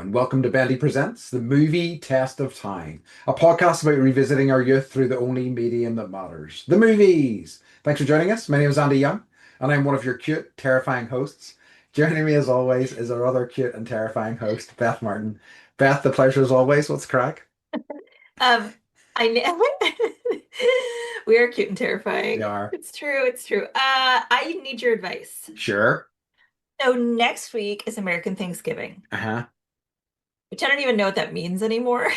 and welcome to Bendy Presents The Movie Test of Time, a podcast about revisiting our youth through the only medium that matters, the movies. Thanks for joining us. My name is Andy Young, and I'm one of your cute, terrifying hosts. Joining me, as always, is our other cute and terrifying host, Beth Martin. Beth, the pleasure as always. What's crack? Um, I know we are cute and terrifying. We are. It's true, it's true. I need your advice. Sure. So next week is American Thanksgiving, Uh-huh. which I don't even know what that means anymore.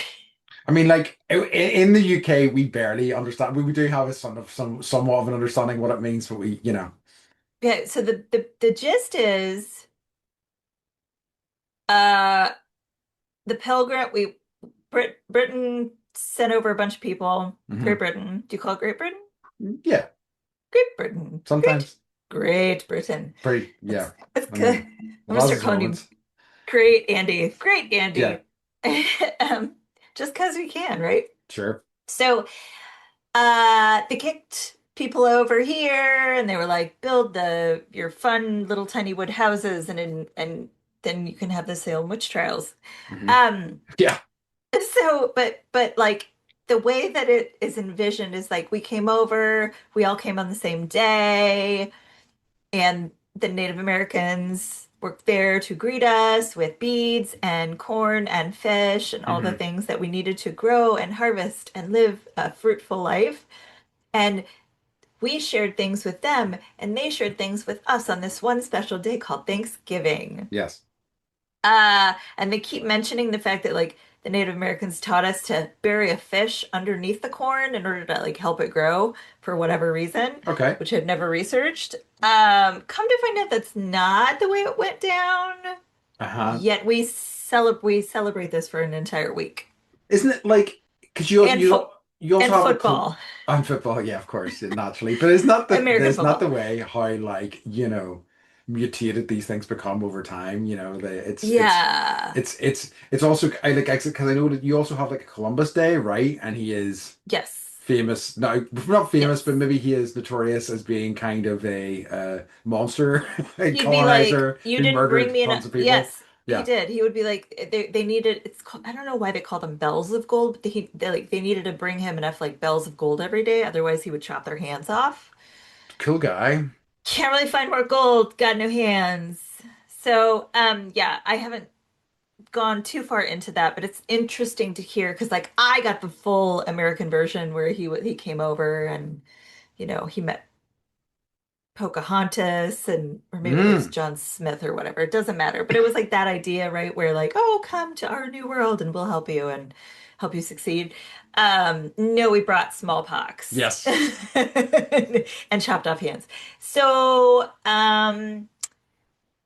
I mean, like in the UK, we barely understand. We do have a somewhat of an understanding what it means, but we. Okay, so the gist is uh the Pilgrim we Britain sent over a bunch of people. Great Hmm. Britain. Do you call it Great Britain? Yeah, Great Britain. sometimes. Great Britain. Pretty, yeah. It's I good. mean, I'm it gonna has start its calling you moments. Great Andy. Great Yeah, Andy. Um, just because we can, right? sure. So they kicked people over here and they were like, build your fun little tiny wood houses and then you can have the Salem witch trials. Hmm. Um, Yeah. but like the way that it is envisioned is like we came over, we all came on the same day, and the Native Americans were there to greet us with beads and corn and fish and all the Hmm. things that we needed to grow and harvest and live a fruitful life. And we shared things with them, and they shared things with us on this one special day called Thanksgiving. Yes. And they keep mentioning the fact that like the Native Americans taught us to bury a fish underneath the corn in order to like help it grow for whatever reason, Okay. which I've never researched. Come to find out that's not the way it went down. Uh-huh. Yet we celebrate this for an entire week. Isn't it like because you And you foot you also and have a cl football. on football, yeah, of course, yeah, naturally, but it's not the American it's not the football. way how like mutated these things become over time. Yeah. It's also I like because I know that you also have like a Columbus Day, right? And he is Yes. famous now, not famous, but Yes. maybe he is notorious as being kind of a monster, a He'd be like, colonizer "You who didn't bring murdered me tons enough." of people. Yes, he Yeah, did. He would be like, they needed. It's called, I don't know why they call them bells of gold, but they needed to bring him enough like bells of gold every day, otherwise he would chop their hands off. cool guy. Can't really find more gold. Got no hands. So, yeah, I haven't gone too far into that, but it's interesting to hear because like I got the full American version where he came over and he met Pocahontas and or maybe that was Mm. John Smith or whatever. It doesn't matter. But it was like that idea, right? Where like, oh, come to our new world and we'll help you and help you succeed. No, we brought smallpox Yes. and chopped off hands. So,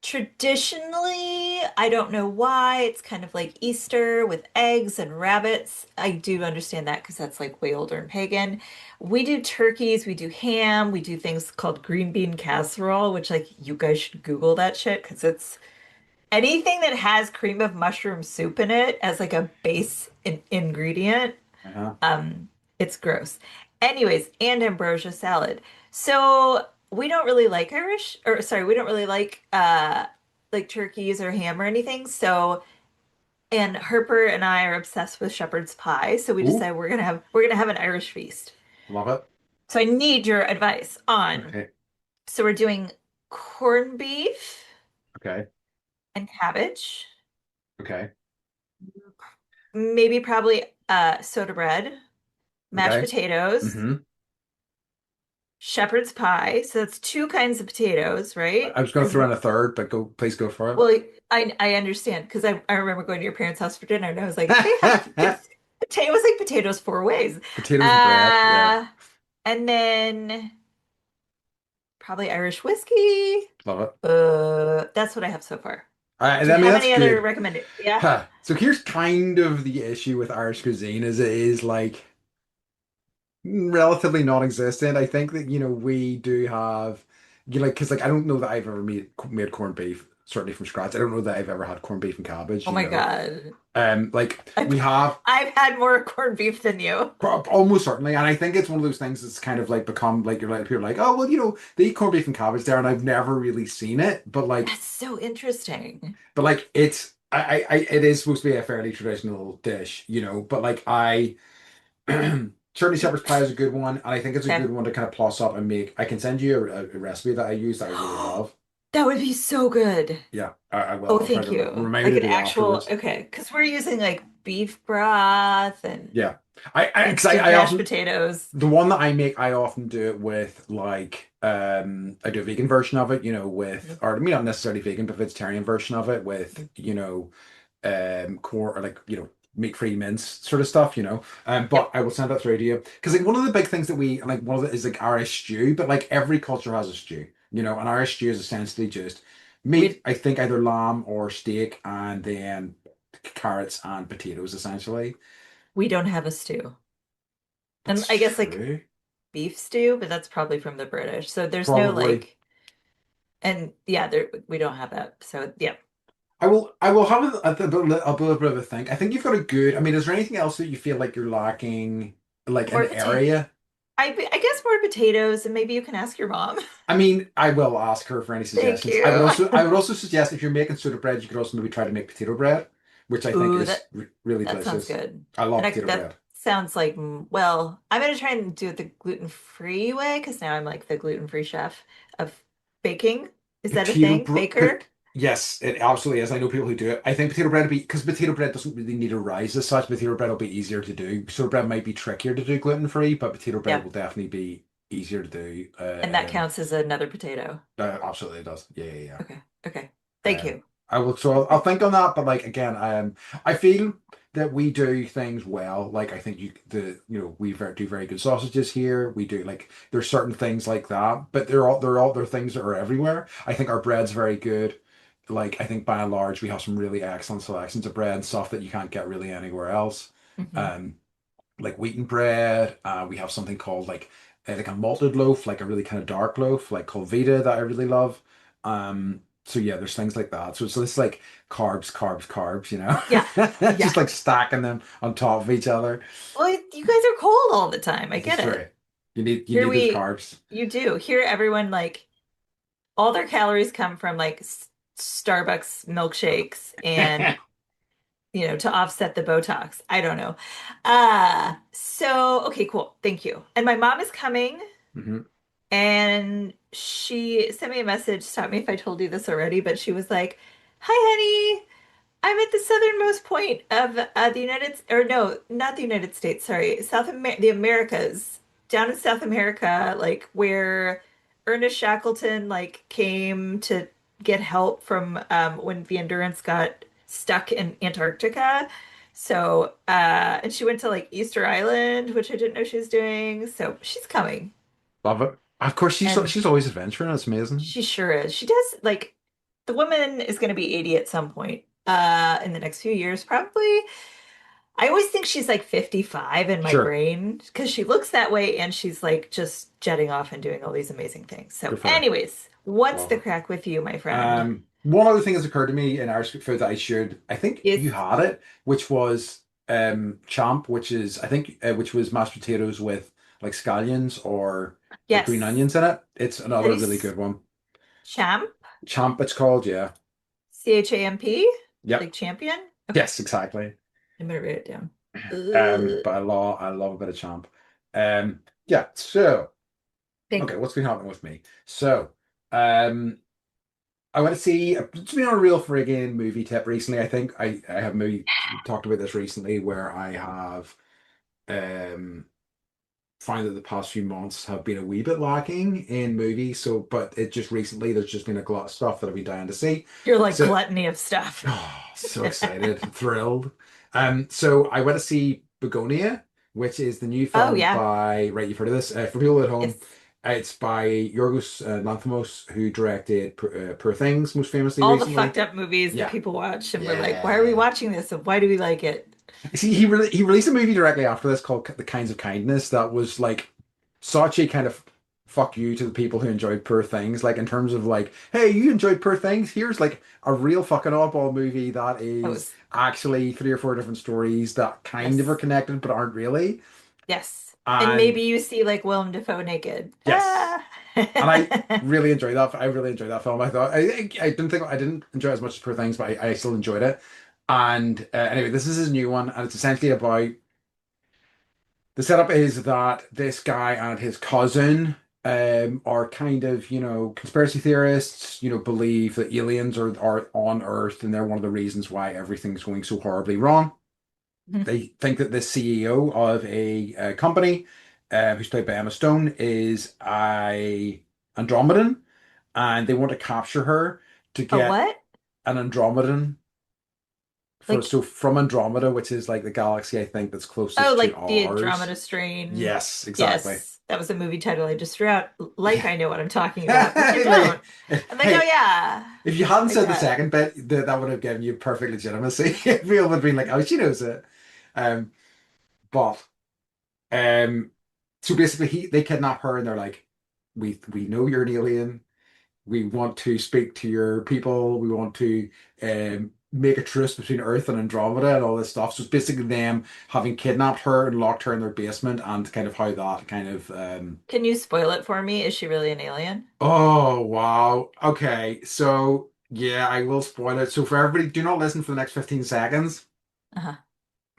traditionally, I don't know why, it's kind of like Easter with eggs and rabbits. I do understand that because that's like way older and pagan. We do turkeys, we do ham, we do things called green bean casserole, which like you guys should Google that shit because it's anything that has cream of mushroom soup in it as like a base ingredient. Uh-huh. Um, it's gross. Anyways, and ambrosia salad. So we don't really like Irish, or sorry, we don't really like turkeys or ham or anything. So and Harper and I are obsessed with shepherd's pie. So we Ooh, decided we're gonna have an Irish feast. love it. So I need your advice on. Okay. So we're doing corned beef Okay. and cabbage, Okay. maybe probably soda bread, mashed Okay. potatoes, Hmm. shepherd's pie. So that's two kinds of potatoes, right? I was going to Because throw in a third, but please go for well, I understand because I remember going to your parents' house for dinner and I was like, they have it. potato. It was like potatoes four ways. Potatoes and bread. Yeah. Uh, and then probably Irish whiskey. Love it. That's what I have so far. I Do you mean, have that's any other good. recommended? Yeah. Huh. So here's kind of the issue with Irish cuisine is it is like relatively non-existent. I think that we do have like because like I don't know that I've ever made corned beef certainly from scratch. I don't know that I've ever had corned beef and cabbage. Oh my God. Like I've we have I've had more corned beef than you. almost certainly, and I think it's one of those things that's kind of like become like you're like people are like oh well they eat corned beef and cabbage there, and I've never really seen it, but like That's so interesting. but like it's. it is supposed to be a fairly traditional dish, but like certainly shepherd's pie is a good one, and I think it's a Okay. good one to kind of plus up and make. I can send you a recipe that I use that I really love. That would be so good. Yeah, I will. Oh, I'll try thank to you. remind me Like to an do it actual, afterwards. okay, because we're using like beef broth and Yeah, because instant I mashed often potatoes. the one that I make, I often do it with like I do a vegan version of it, with Mhm. or I mean not necessarily vegan, but vegetarian version of it with Mhm. core or like meat-free mince sort of stuff, but Yep. I will send that through to you because like one of the big things that we like one of it is like Irish stew, but like every culture has a stew, and Irish stew is essentially just meat, We I think either lamb or steak, and then carrots and potatoes essentially. we don't have a stew. And That's I guess like true. beef stew, but that's probably from the British. So there's no Probably. like, and yeah, there we don't have that. So yeah. I will have a bit of a think. I think you've got a good. I mean, is there anything else that you feel like you're lacking, like an More potato. area? I guess more potatoes, and maybe you can ask your mom. I mean, I will ask her for any Thank suggestions. you. I would also suggest if you're making soda bread, you could also maybe try to make potato bread, which I think Ooh, is really that sounds delicious. good. I And love I, potato that bread. sounds like, well, I'm gonna try and do it the gluten-free way because now I'm like the gluten-free chef of baking. Is that a Potato thing? bread. Baker? Yes, it absolutely is. I know people who do it. I think potato bread would be because potato bread doesn't really need a rise as such. Potato bread will be easier to do. Soda bread might be trickier to do gluten free, but potato bread Yeah. will definitely be easier to do. And that counts as another potato. Absolutely it does. Yeah, yeah, Okay. Okay. yeah. Thank you. I will. So I'll think on that. But like again, I feel that we do things well. Like I think we do very good sausages here. We do like there's certain things like that, but they're things that are everywhere. I think our bread's very good. Like I think by and large we have some really excellent selections of bread and stuff that you can't get really anywhere else. Hmm. Um, like wheaten bread. We have something called like a malted loaf, like a really kind of dark loaf, like called Vita that I really love. So yeah, there's things like that. So it's like carbs, carbs, carbs, Yeah. just Yeah. like stacking them on top of each other. Well, you guys are cold all the time. I This is get true. it. You Here need those carbs. you do. Here, everyone like all their calories come from like Starbucks milkshakes and to offset the Botox. I don't know. So okay, cool. Thank you. And my mom is coming Hmm. and she sent me a message. Stop me if I told you this already, but she was like, "Hi, honey. I'm at the southernmost point of the or no, not the United States, sorry, the Americas, down in South America, like where Ernest Shackleton like came to get help from when the Endurance got stuck in Antarctica. So, and she went to like Easter Island, which I didn't know she was doing. So she's coming, Love it. Of course, and she's always adventuring. It's amazing. she sure is. She does like the woman is going to be 80 at some point in the next few years, probably. I always think she's like 55 in my Sure. brain because she looks that way and she's like just jetting off and doing all these amazing things. So, Good for her. anyways, what's Love the it. crack with you, my friend? One other thing has occurred to me in Irish food that I think Yes. you had it, which was champ, which was mashed potatoes with like scallions or like green Yes. onions in it. It's How do another you really good one. champ? Champ, it's called, yeah. CHAMP? Yep. Like champion? Okay. Yes, exactly. I'm gonna write it down. Ugh. But I love a bit of champ. Yeah, so Thank okay, what's been happening with me? So, um I went to see it's been on a real friggin' movie tip recently. I think I have maybe talked about this recently where I have um find that the past few months have been a wee bit lacking in movies. So, but it just recently there's just been a lot of stuff that I've been dying to see. You're like So, gluttony of stuff. oh, so excited, thrilled. So I went to see Begonia, which is the new Oh film yeah. by, right, you've heard of this. For people at home, Yes. it's by Yorgos Lanthimos, who directed Poor Things most famously All the recently. fucked up movies that Yeah. people watch and we're like, why are we Yeah. watching this and why do we like it? See, he released a movie directly after this called The Kinds of Kindness that was like such a kind of fuck you to the people who enjoyed Poor Things. Like in terms of like, hey, you enjoyed Poor Things? Here's like a real fucking oddball movie that That is was actually three or four different stories that kind of are yes. connected but aren't really. Yes. And maybe And you see like Willem Dafoe naked. yes. Ah. And I really enjoyed that. I really enjoyed that film. I thought I didn't enjoy it as much as Poor Things, but I still enjoyed it. And anyway, this is his new one, and it's essentially about the setup is that this guy and his cousin are kind of, conspiracy theorists, believe that aliens are on Earth and they're one of the reasons why everything's going so horribly wrong. They think that the CEO of a company, who's played by Emma Stone, is a Andromedan, and they want to capture her to A get what? an Andromedan Like, from Andromeda, which is like the galaxy I think that's oh, closest to like the ours. Andromeda strain. Yes, exactly. Yes, that was a movie title I just threw out. Like Yeah. I know what I'm talking about, but you don't. Like, I'm like, oh hey, yeah, if you hadn't I said the get. second bit, that would have given you perfect legitimacy. People would have been like, "Oh, she knows it." Um, but so basically, they kidnap her, and they're like, "We know you're an alien. We want to speak to your people. We want to make a truce between Earth and Andromeda and all this stuff." So it's basically them having kidnapped her and locked her in their basement, and kind of how that kind of Can you spoil it for me? Is she really an alien? Oh, wow. Okay. So, yeah, I will spoil it. So, for everybody, do not listen for the next 15 seconds. Uh-huh.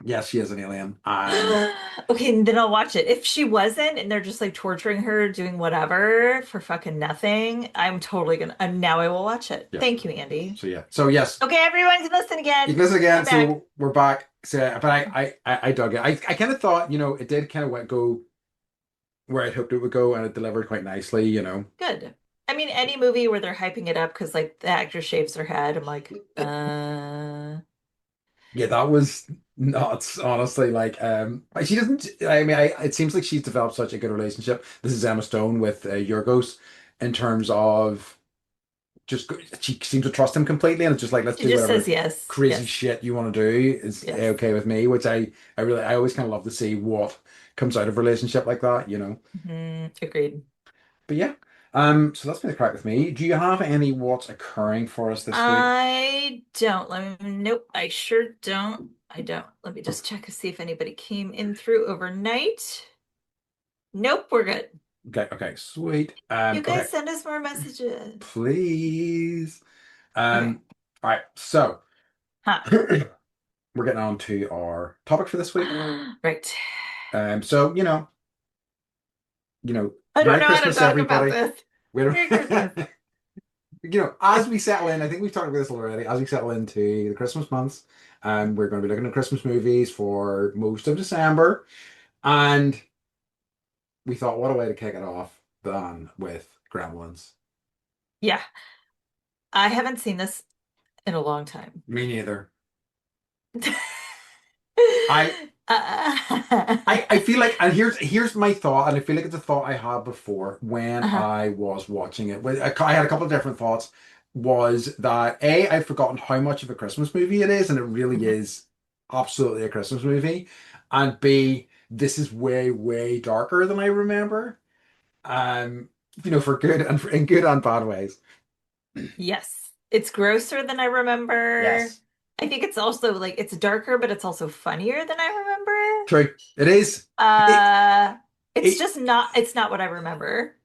Yes, she is an alien. And Okay, then I'll watch it. If she wasn't, and they're just like torturing her, doing whatever for fucking nothing, I'm totally gonna. Now I will watch it. yeah. Thank you, Andy. So, yeah. So, yes, Okay, everyone can listen you again. can listen again. I'm back. So, we're back. So, but I dug it. I kind of thought, it did kind of go where I hoped it would go, and it delivered quite nicely. Good. I mean, any movie where they're hyping it up because like the actor shaves their head, I'm like, Yeah, that was nuts, honestly. Like, she doesn't. I mean, it seems like she's developed such a good relationship. This is Emma Stone with Yorgos in terms of she seems to trust him completely, and it's just like let's she do just says whatever yes, crazy yes, shit you want to do is yes. okay with me. Which I always kind of love to see what comes out of a relationship like that. Agreed. But yeah, so that's been the crack with me. Do you have any what's occurring for us this week? I don't. Nope, I sure don't. I don't. Let me just check to see if anybody came in through overnight. Nope, we're good. Okay, okay, sweet. You Okay, guys send us more messages. please. Okay. All right, so Huh. we're getting on to our topic for this week. Right. So I don't Merry know how to Christmas, talk about everybody. this. We Merry Christmas. don't, as we settle in, I think we've talked about this already. As we settle into the Christmas months, we're going to be looking at Christmas movies for most of December, and we thought, what a way to kick it off than with Gremlins. Yeah, I haven't seen this in a long time. Me neither. I I feel like, and here's my thought, and I feel like it's a thought I had before when Uh-huh. I was watching it. I had a couple of different thoughts. Was that I'd forgotten how much of a Christmas movie it is, and it really Mhm. is absolutely a Christmas movie. And B, this is way, way darker than I remember. For good and in good and bad ways. Yes, it's grosser than I remember. Yes. I think it's also like it's darker, but it's also funnier than I remember. True. It is. It Uh, it's it just not, it's not what I remember.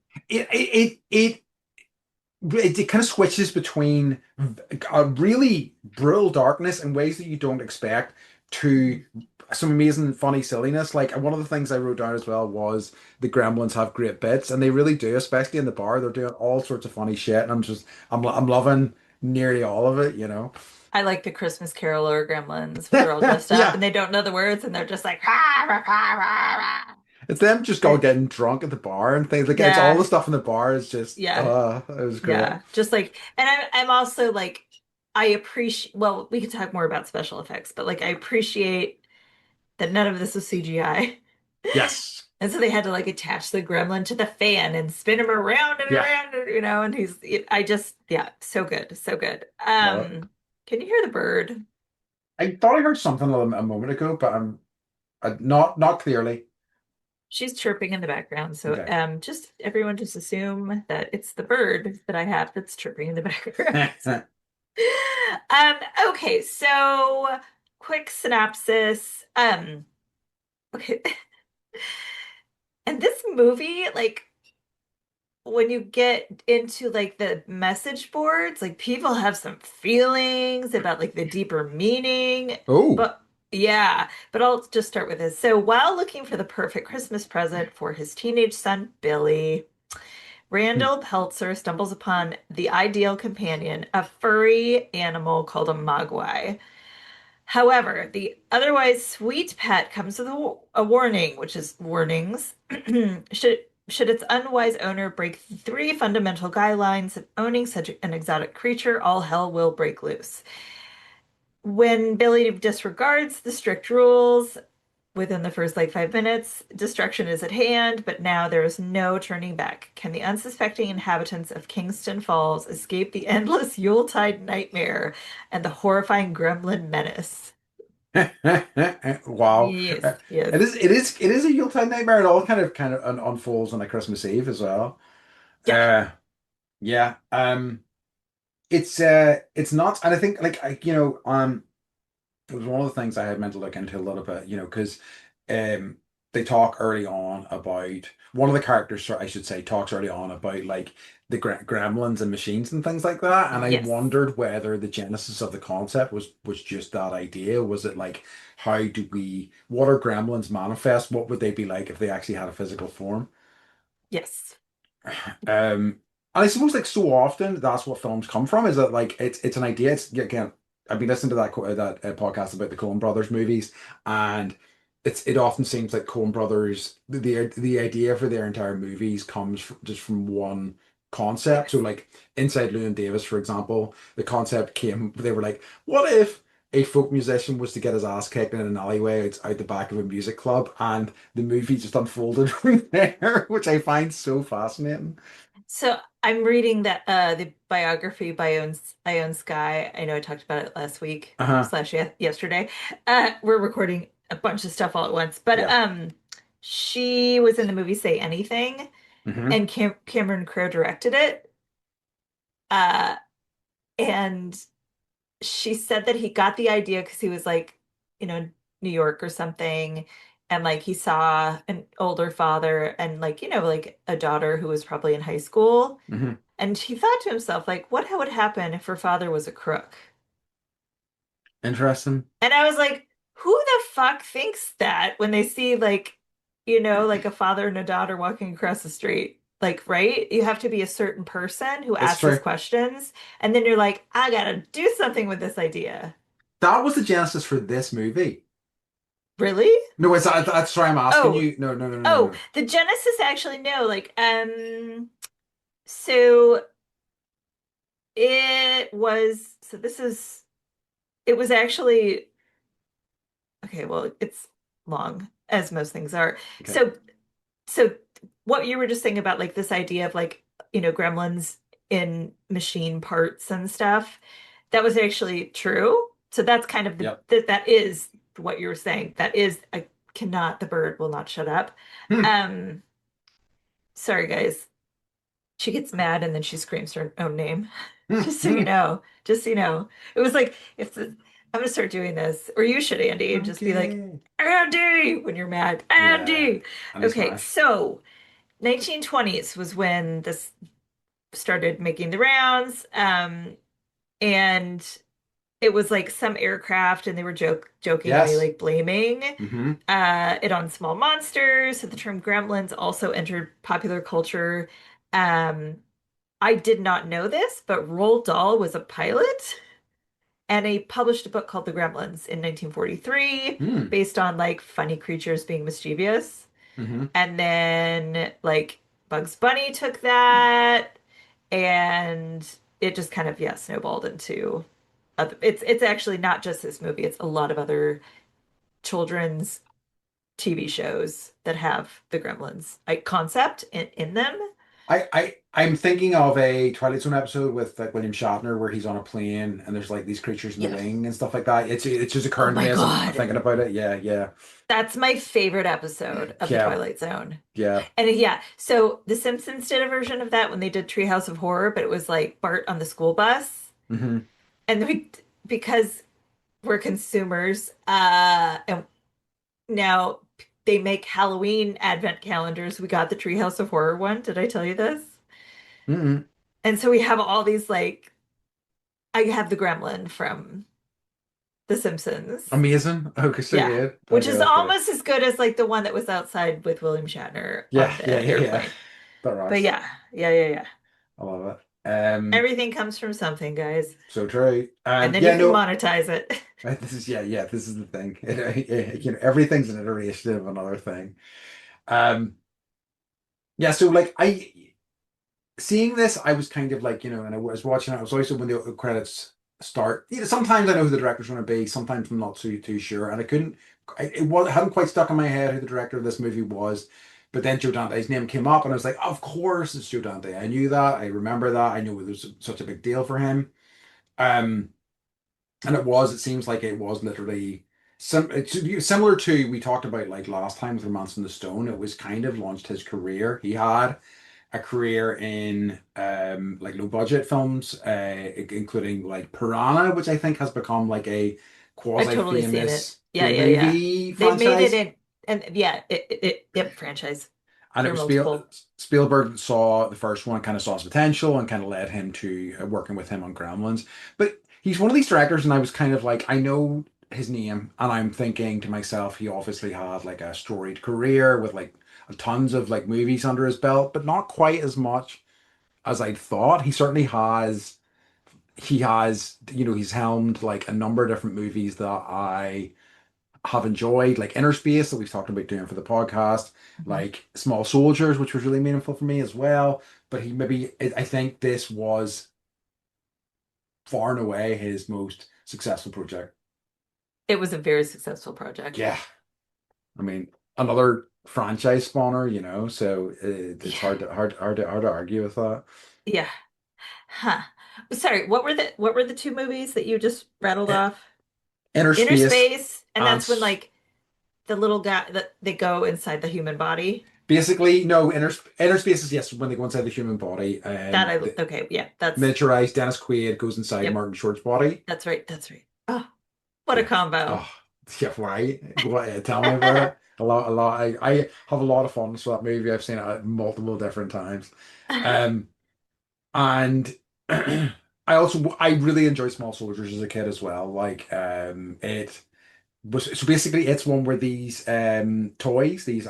it kind of switches between a really brutal darkness in ways that you don't expect to some amazing funny silliness. Like one of the things I wrote down as well was the Gremlins have great bits, and they really do, especially in the bar. They're doing all sorts of funny shit, and I'm loving nearly all of it. I like the Christmas Caroler Gremlins where they're all dressed up Yeah, and they don't know the words and they're just like, "Rah, rah, rah, rah, rah." it's them just all Great. getting drunk at the bar and things like it's all the Yeah, stuff in the bar is just yeah, it was great. yeah. Just like, and I'm also like, I appreciate, well, we could talk more about special effects, but like, I appreciate that none of this was CGI. Yes. And so they had to like attach the gremlin to the fan and spin him around and Yeah. around, and I just, yeah, so good, so good. Love it. Can you hear the bird? I thought I heard something a moment ago, but I'm not clearly. She's chirping in the background. So Okay. just everyone just assume that it's the bird that I have that's chirping in the background. Um, okay, so quick synopsis. Okay. And this movie, like, when you get into like the message boards, like people have some feelings about like the deeper meaning. Oh. But yeah, but I'll just start with this. So while looking for the perfect Christmas present for his teenage son, Billy, Hmm. Randall Peltzer stumbles upon the ideal companion, a furry animal called a mogwai. However, the otherwise sweet pet comes with a warning, which is warnings. Should its unwise owner break three fundamental guidelines of owning such an exotic creature, all hell will break loose. When Billy disregards the strict rules within the first like 5 minutes, destruction is at hand, but now there is no turning back. Can the unsuspecting inhabitants of Kingston Falls escape the endless Yuletide nightmare and the horrifying gremlin menace? Wow. Yes, yes. It is a Yuletide nightmare. It all kind of unfolds on a Christmas Eve as well. Yeah. Yeah. It's nuts. And I think like it was one of the things I had meant to look into a little bit, because um they talk early on about one of the characters, I should say, talks early on about like the gremlins and machines and things like that. And I Yes. wondered whether the genesis of the concept was just that idea. Was it like, what are gremlins manifest? What would they be like if they actually had a physical form? Yes. And I suppose like so often that's what films come from, is that like it's an idea. It's again, I've been listening to that podcast about the Coen Brothers movies, and it often seems like Coen Brothers, the idea for their entire movies comes just from one concept. So Yes. like inside Llewyn Davis, for example, the concept came. They were like, what if a folk musician was to get his ass kicked in an alleyway out the back of a music club, and the movie just unfolded from there, which I find so fascinating. So I'm reading that the biography by Ione Skye. I know I talked about it last week Uh-huh. slash yesterday. We're recording a bunch of stuff all at once, but Yeah. she was in the movie Say Anything, Hmm. and Cameron Crowe directed it. Uh, and she said that he got the idea because he was like, New York or something, and like he saw an older father and like, like a daughter who was probably in high school. Hmm. And he thought to himself, like, what would happen if her father was a crook? Interesting. And I was like, who the fuck thinks that when they see like, like a father and a daughter walking across the street? Like, right? You have to be a certain person who It's asks these true. questions. And then you're like, I gotta do something with this idea. That was the genesis for this movie. Really? No, that's sorry, I'm asking Oh, you. No, no, no, no, oh, no. the Genesis actually no, like so it was actually okay, well, it's long as most things are. Okay. So what you were just saying about like this idea of like, gremlins in machine parts and stuff, that was actually true. So that's kind of Yep. that is what you were saying. That is I cannot, the bird will not shut up. Hmm. Um, sorry guys. She gets mad and then she screams her own name. Hmm. Just so you Hmm. know. Just so you know. It was like I'm gonna start doing this. Or you should, Andy, and just be like, Okay. Andy, when you're mad. Yeah. Andy. And he Okay, smashed. so 1920s was when this started making the rounds. And it was like some aircraft, and they were jokingly Yes. like blaming Hmm. it on small monsters. So the term gremlins also entered popular culture. Um, I did not know this, but Roald Dahl was a pilot, and he published a book called The Gremlins in 1943, Hmm. based on like funny creatures being mischievous. Hmm. And then like Bugs Bunny took that, and it just kind of, yeah, snowballed into other, it's actually not just this movie, it's a lot of other children's TV shows that have the Gremlins like concept in them. I'm thinking of a Twilight Zone episode with like William Shatner where he's on a plane and there's like these creatures in the Yes. wing and stuff like that. It's just Oh occurring to my me as I'm God. thinking about it. Yeah, yeah. That's my favorite episode of The Yeah, Twilight Zone. yeah. And yeah, so The Simpsons did a version of that when they did Treehouse of Horror, but it was like Bart on the school bus. Hmm. And because we're consumers, and now they make Halloween advent calendars. We got the Treehouse of Horror one. Did I tell you this? Mm-mm. And so we have all these like I have the gremlin from The Simpsons. Amazing. Okay, so Yeah. good. Which Okay, is that's great. almost as good as like the one that was outside with William Shatner Yeah, on yeah, the yeah, yeah. airplane. That But rocks. yeah, yeah. I love it. Everything comes from something, guys. So true. And then you Yeah, can no, monetize it. this is yeah, this is the thing. Everything's an iteration of another thing. Um, yeah, so like I seeing this, I was kind of like, and I was watching it. I was also when the credits start. Sometimes I know who the director's going to be. Sometimes I'm not too sure, and I couldn't. It hadn't quite stuck in my head who the director of this movie was. But then Joe Dante's name came up, and I was like, of course it's Joe Dante. I knew that. I remember that. I knew it was such a big deal for him. Um, and it was. It seems like it was literally similar to we talked about like last time with Romance in the Stone. It was kind of launched his career. He had a career in like low budget films, including like Piranha, which I think has become like a I quasi totally seen it. famous Yeah, B yeah. movie They've made it franchise. in, and yeah, yep, franchise. And it There are was multiple. Spielberg that saw the first one, kind of saw his potential, and kind of led him to working with him on Gremlins. But he's one of these directors, and I was kind of like, I know his name, and I'm thinking to myself, he obviously had like a storied career with like tons of like movies under his belt, but not quite as much as I'd thought. He certainly has. He has, he's helmed like a number of different movies that I have enjoyed, like Inner Space that we've talked about doing for the podcast, Mhm. like Small Soldiers, which was really meaningful for me as well. But he maybe, I think this was far and away his most successful project. It was a very successful project. Yeah, I mean, another franchise spawner, so it's Yeah, hard to argue with that. yeah. Huh. Sorry, what were the two movies that you just rattled I- off? Inner Inner Space Space, and and that's when like the little guy that they go inside the human body. basically no inner Space is yes when they go inside the human body. That I okay, yeah, that's Miniaturized Dennis Quaid goes inside yep, Martin Short's body. that's right, that's right. Oh, what a Yeah. combo. Oh, yeah, right. Go ahead, tell me about it. A lot. I have a lot of fun with that movie. I've seen it multiple different times. Um, and I really enjoyed Small Soldiers as a kid as well. Like, it was so basically it's one where these these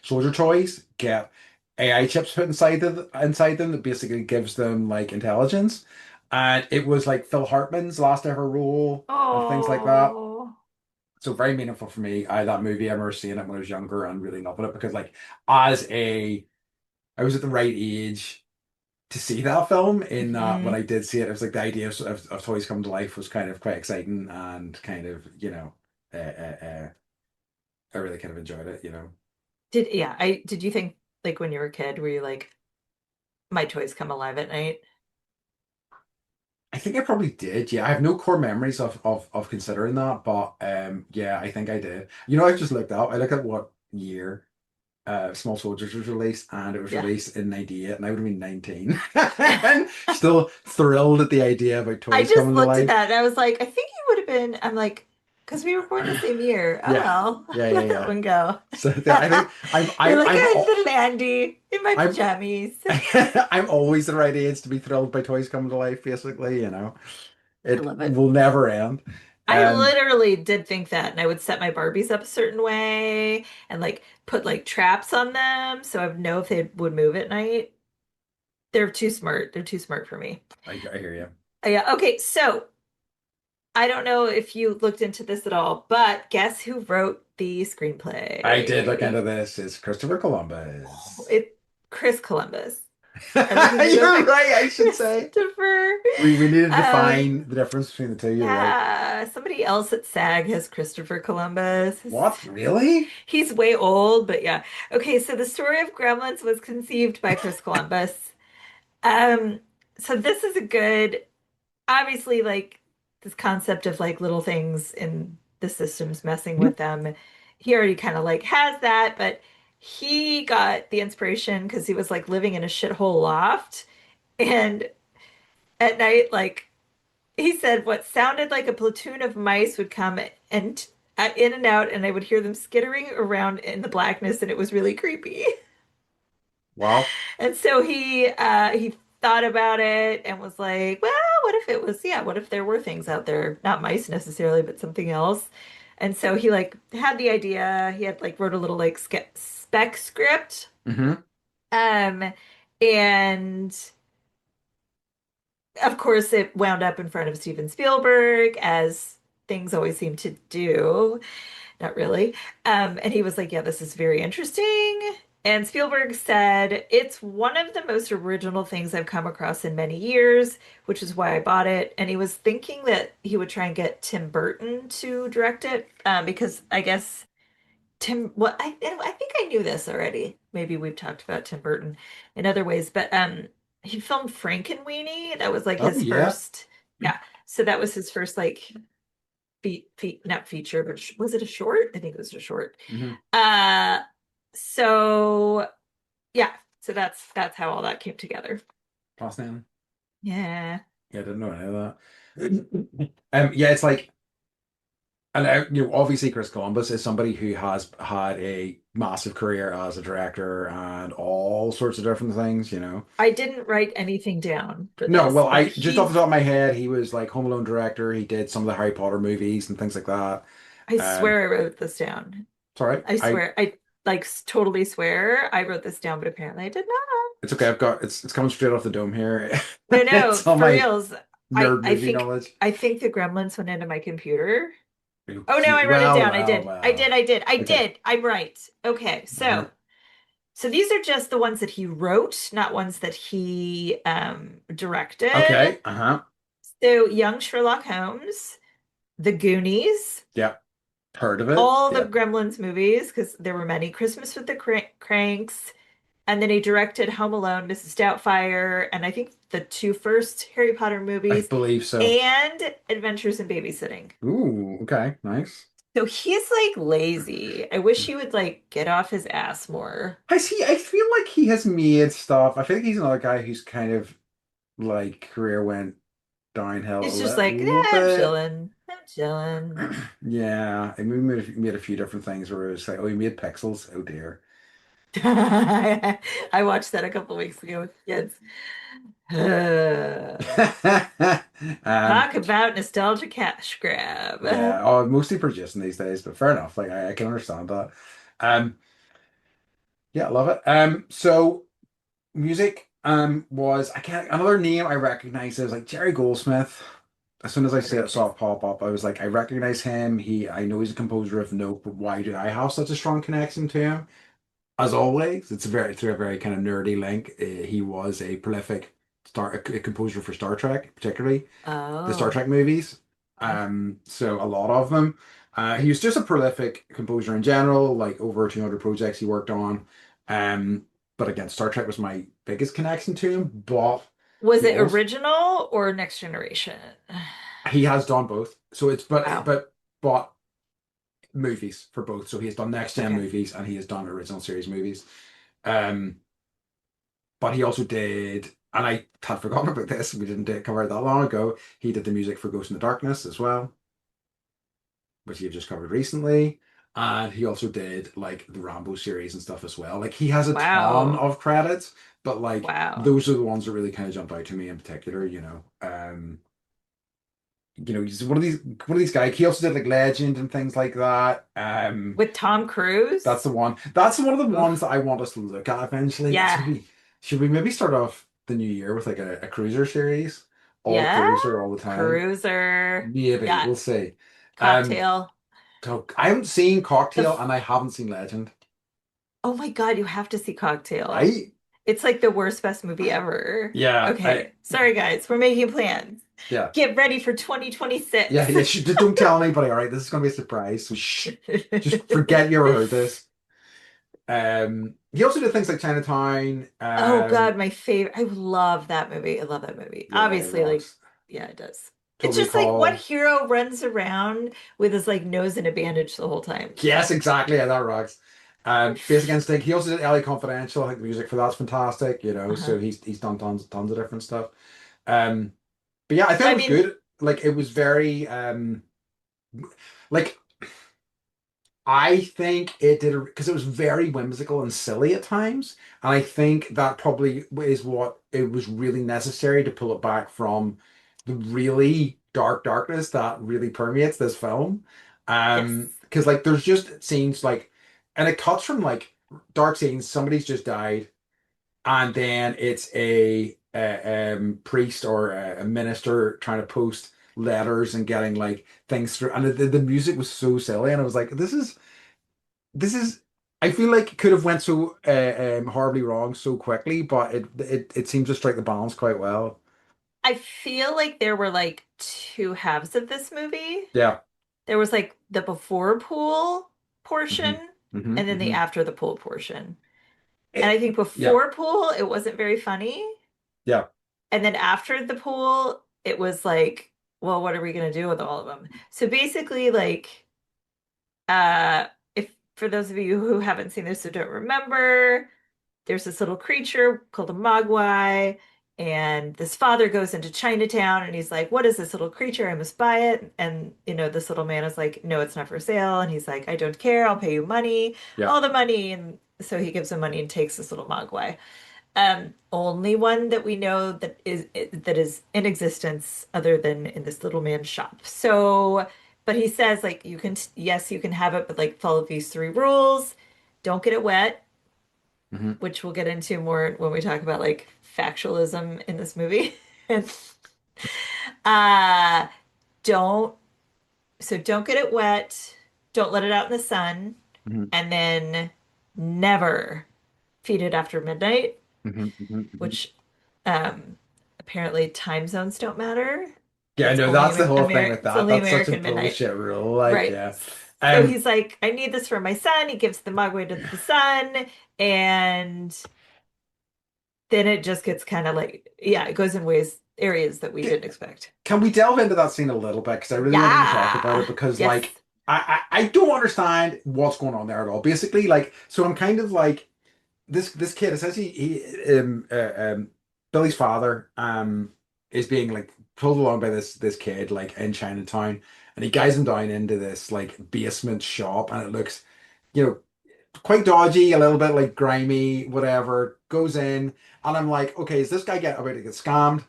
soldier toys get AI chips put inside them that basically gives them like intelligence. And it was like Phil Hartman's last ever role and things like that. Oh. So very meaningful for me. That movie, I remember seeing it when I was younger and really loving it because like as a I was at the right age to see that film in that when Hmm. I did see it, it was like the idea of toys coming to life was kind of quite exciting and kind of, I really kind of enjoyed it. Did you think like when you were a kid, were you like, my toys come alive at night? I think I probably did. Yeah, I have no core memories of considering that, but yeah, I think I did. I just looked up. I looked at what year Small Soldiers was released, and it was Yeah. released in '98, and I would have been 19, and still thrilled at the idea about I toys just coming to looked at life. that and I was like, I think you would have been, I'm like, because we were born the same year. Oh Yeah, well, yeah, yeah, let that yeah. one go. So yeah, I think You're like a I'm little Andy in my I'm pajamas. I'm always the right age to be thrilled by toys coming to life. Basically, I it love it. will never end. I Um, literally did think that, and I would set my Barbies up a certain way and like put like traps on them so I would know if they would move at night. They're too smart. They're too smart for me. I hear you. Yeah. Okay. So I don't know if you looked into this at all, but guess who wrote the I did look into screenplay? this. It's Christopher Oh, Columbus. it Chris Columbus. Everything you go You're by right, I should say. Christopher. We need to Um, define the difference between the two. You're right. yeah, somebody else at SAG has Christopher Columbus. What? Really? He's way old, but yeah. Okay, so the story of Gremlins was conceived by Chris Columbus. Um, so this is a good, obviously, like this concept of like little things in the systems messing with them. He already kind of like has that, but he got the inspiration because he was like living in a shithole loft, and at night, like he said, what sounded like a platoon of mice would come and in and out, and I would hear them skittering around in the blackness, and it was really creepy. Wow. And so he thought about it and was like, well, what if it was, yeah, what if there were things out there, not mice necessarily, but something else. And so he like had the idea. He had like wrote a little like spec script. Hmm. Um, and of course it wound up in front of Steven Spielberg as things always seem to do. Not really. And he was like, yeah, this is very interesting. And Spielberg said, it's one of the most original things I've come across in many years, which is why I bought it. And he was thinking that he would try and get Tim Burton to direct it, because I guess well, I think I knew this already. Maybe we've talked about Tim Burton in other ways, but he filmed Frankenweenie. That was like Oh his yeah. first, yeah. So that was his first like not feature, but was it a short? I think it was a short. Hmm. Uh, so yeah, so that's how all that came together. Fascinating. Yeah. Yeah, I didn't know any of that. Yeah, it's like, and obviously Chris Columbus is somebody who has had a massive career as a director and all sorts of different things. I didn't write anything down for No, this, well, but I just off the top of my head, he was like Home Alone director. He did some of the Harry Potter movies and things like that. I Um, swear I wrote this down. Sorry, I swear I like totally swear I wrote this down, but apparently I did not. it's okay. It's coming straight off the dome here. No, no, It's all for my reals. nerd I movie think knowledge. I think the Gremlins went into my computer. Oh no, I Okay. wrote it Well, down. I well, did. I did. well. I did. I Okay. did. I'm right. Okay, Uh-huh. so these are just the ones that he wrote, not ones that he directed. Okay. Uh-huh. So Young Sherlock Holmes, The Goonies, Yeah. Heard of it. all the Yeah. Gremlins movies, because there were many, Christmas with the Cranks, and then he directed Home Alone, Mrs. Doubtfire, and I think the two first Harry Potter I movies, believe so. and Adventures in Babysitting. Ooh, okay. Nice. So he's like lazy. I wish he would like get off his ass more. I feel like he has made stuff. I feel like he's another guy who's kind of like career went downhill a He's just like, little I'm bit. chilling. I'm chilling. Yeah, and we made a few different things where it was like, oh, we made pixels. Oh dear. I watched that a couple weeks ago with kids. Um, Talk about nostalgia cash grab. yeah, oh, mostly for Jason these days, but fair enough. Like I can understand that. Um, yeah, I love it. So music was I can't another name I recognize is like Jerry Goldsmith. As soon as I I saw recognize. it pop up, I was like, I recognize him. I know he's a composer of note, but why do I have such a strong connection to him? As always, it's through a very kind of nerdy link. He was a prolific a composer for Star Trek, particularly the Star Oh. Trek movies. Uh, So a lot of them. He was just a prolific composer in general, like over 200 projects he worked on. Um, but again, Star Trek was my biggest connection to him. But was he it also original or Next Generation? he has done both. So it's Wow. but movies for both. So he has done next gen Okay. movies and he has done original series movies. Um, but he also did, and I had forgotten about this. We didn't cover it that long ago. He did the music for Ghost in the Darkness as well, which you've just covered recently. And he also did like the Rambo series and stuff as well. Like he has a ton Wow. of credits, but like Wow. those are the ones that really kind of jumped out to me in particular. He's one of these guys. He also did like Legend and things like that. With Tom That's Cruise? the one. That's one of the ones Oof. that I want us to look at eventually. Yeah. Should we maybe start off the new year with like a cruiser series? All Yeah. cruiser all the time. Cruiser. Maybe, Yeah. we'll see. Um, Cocktail. I haven't seen The Cocktail f and I haven't seen Legend. Oh my God, you have to see Cocktail. Right? It's like the worst, best movie ever. Yeah, Okay. Sorry, guys. We're making plans. yeah. Get ready for Yeah, 2026. yeah. Don't tell anybody, all right? This is gonna be a surprise. So shh. Just forget you ever heard this. He also did things like Chinatown. Oh God, my favorite. I love that movie. I love that movie. Yeah, it Obviously, like, rocks. yeah, it does. It's Total just like what Recall. hero runs around with his like nose in a bandage the whole time? Yes, exactly. Yeah, that rocks. Basic Instinct. He also did LA Confidential. I think the music for that's fantastic. Uh-huh. So he's done tons of different stuff. Um, but yeah, I think I it was mean, good. Like it was very like I think it did because it was very whimsical and silly at times, and I think that probably is what it was really necessary to pull it back from the really darkness that really permeates this film. Yes. Because like there's just scenes like, and it cuts from like dark scenes, somebody's just died, and then it's a priest or a minister trying to post letters and getting like things through, and the music was so silly, and I was like, this is I feel like it could have went so horribly wrong so quickly, but it seems to strike the balance quite well. I feel like there were like two halves of this movie. Yeah. There was like the before pool Hmm. portion Hmm. and then the Hmm. after the pool portion. And I It, think yeah. before pool, it wasn't very funny. Yeah. And then after the pool, it was like, well, what are we going to do with all of them? So basically, like, if for those of you who haven't seen this or don't remember, there's this little creature called a mogwai, and this father goes into Chinatown and he's like, "What is this little creature? I must buy it." And this little man is like, "No, it's not for sale." And he's like, "I don't care. I'll pay you money, Yeah. all the money." And so he gives him money and takes this little mogwai. Only one that we know that is in existence other than in this little man's shop. So, but he says like you can yes, you can have it, but like follow these three rules. Don't get it wet, Hmm. which we'll get into more when we talk about like factualism in this movie. And uh don't don't get it wet, don't let it out in the sun, Hmm. and then never feed it after midnight, Hmm. Hmm. which um apparently time zones don't matter. Yeah, It's no, only that's the whole thing with It's that. only That's such a American midnight. bullshit rule. Like, Right. yeah. So Um, he's like, I need this for my son. He gives the mugwort to the son, and then it just gets kind of like, yeah, it goes in ways areas that we c- didn't expect. can we delve into that scene a little bit? Because I really wanted to talk about it Yeah. because, Yes. like, I don't understand what's going on there at all. Basically, like, so I'm kind of like this kid essentially Billy's father is being like pulled along by this kid like in Chinatown, and he guides him down into this like basement shop, and it looks you know quite dodgy, a little bit like grimy, whatever. Goes in, and I'm like, okay, is this guy about to get scammed?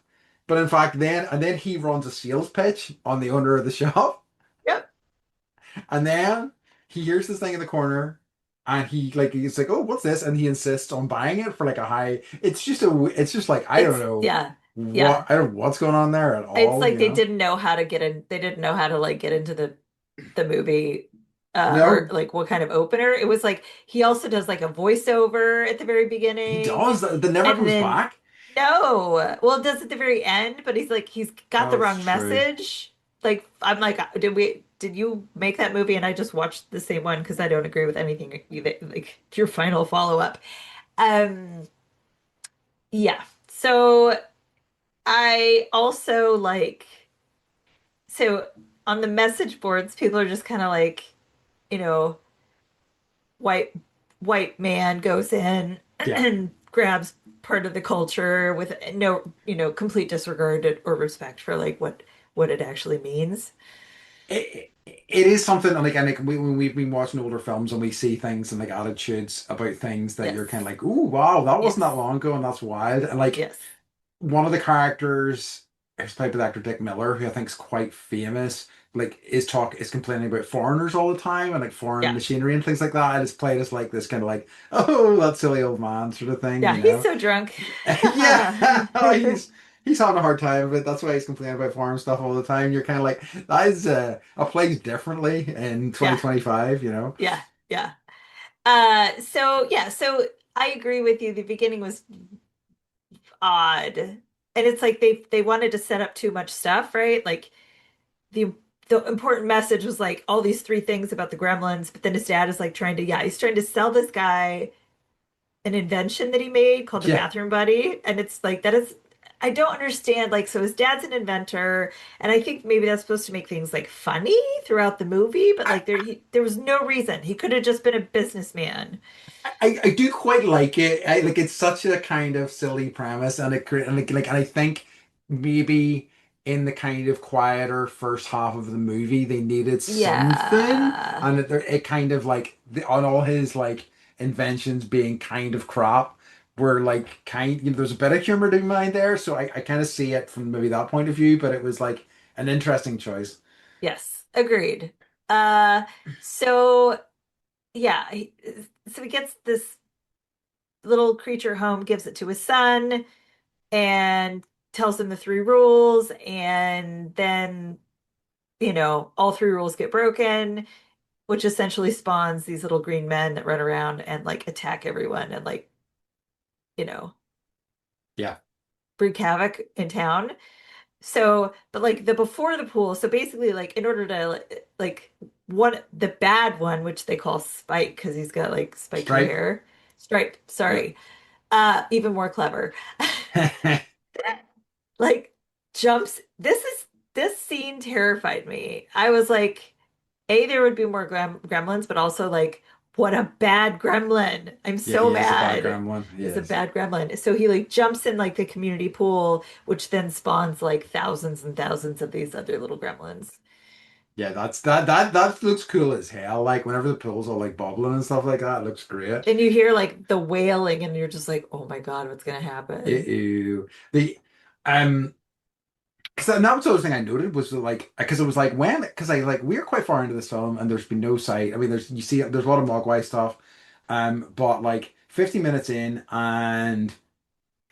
But in fact, then he runs a sales pitch on the owner of the shop. Yep. And then he hears this thing in the corner, and he's like, "Oh, what's this?" And he insists on buying it for like a high. It's just like I don't It's know yeah. Yeah. I don't know what's going on there at It's all, like you they know? didn't know how to get in. They didn't know how to like get into the movie, or No, like what kind of opener. It was like he also does like a voiceover at the very he beginning, does. That never and comes then back. no, well, it does at the very end, but he's got the Oh, it's wrong true. message. Like I'm like, did you make that movie? And I just watched the same one because I don't agree with anything like your final follow up. Um, yeah. So I also like. So on the message boards, people are just kind of like, you know, white white man goes in Yeah. and grabs part of the culture with no, complete disregard or respect for like what it actually means. It is something like when we've been watching older films and we see things and like attitudes about things that Yes. you're kind of like, "Ooh, wow, that wasn't that Yes. long ago, and that's wild." And like Yes. one of the characters is played by actor Dick Miller, who I think is quite famous, like is complaining about foreigners all the time and like foreign Yeah. machinery and things like that. And it's played as like this kind of like, oh, that silly old man sort of thing, Yeah, you he's know? so drunk. Yeah, he's having a hard time of it. That's why he's complaining about foreign stuff all the time. You're kind of like, that is applies differently in Yeah. 2025, you know? Yeah. Yeah. So yeah, so I agree with you. The beginning was odd. And it's like they wanted to set up too much stuff, right? Like the the important message was like all these three things about the Gremlins, but then his dad is like he's trying to sell this guy an invention that he made called the Yeah. bathroom buddy. And it's like that is I don't understand. Like, so his dad's an inventor, and I think maybe that's supposed to make things like funny throughout the movie, but like there was no reason. He could have just been a businessman. I do quite like it. Like it's such a kind of silly premise, and and I think maybe in the kind of quieter first half of the movie, they needed something, Yeah. and it kind of like on all his like inventions being kind of crap, were like there's a bit of humor to be mine there, so I kind of see it from maybe that point of view, but it was like an interesting choice. Yes. Agreed. Uh, so yeah, so he gets this little creature home, gives it to his son, and tells him the three rules, and then, all three rules get broken, which essentially spawns these little green men that run around and like attack everyone and like, you know, Yeah, wreak havoc in town. So, but like the before the pool, so basically like in order to like one the bad one, which they call Spike because he's got like spiky Stripe. hair. Stripe, Yeah. sorry. Even more clever. Like this scene terrified me. I was like, A, there would be more gremlins, but also like, what a bad gremlin. I'm Yeah, so he is a bad mad. gremlin. He Is a is. bad gremlin. So he like jumps in like the community pool, which then spawns like thousands and thousands of these other little gremlins. Yeah, that looks cool as hell. Like whenever the pool's all like bubbling and stuff like that, it looks great. And you hear like the wailing and you're just like, oh my God, what's gonna happen? Ew. The um because that was the other thing I noted was like because it was like when because I like we're quite far into this film and there's been no sight. I mean there's you see there's a lot of Mogwai stuff. But like 50 minutes in and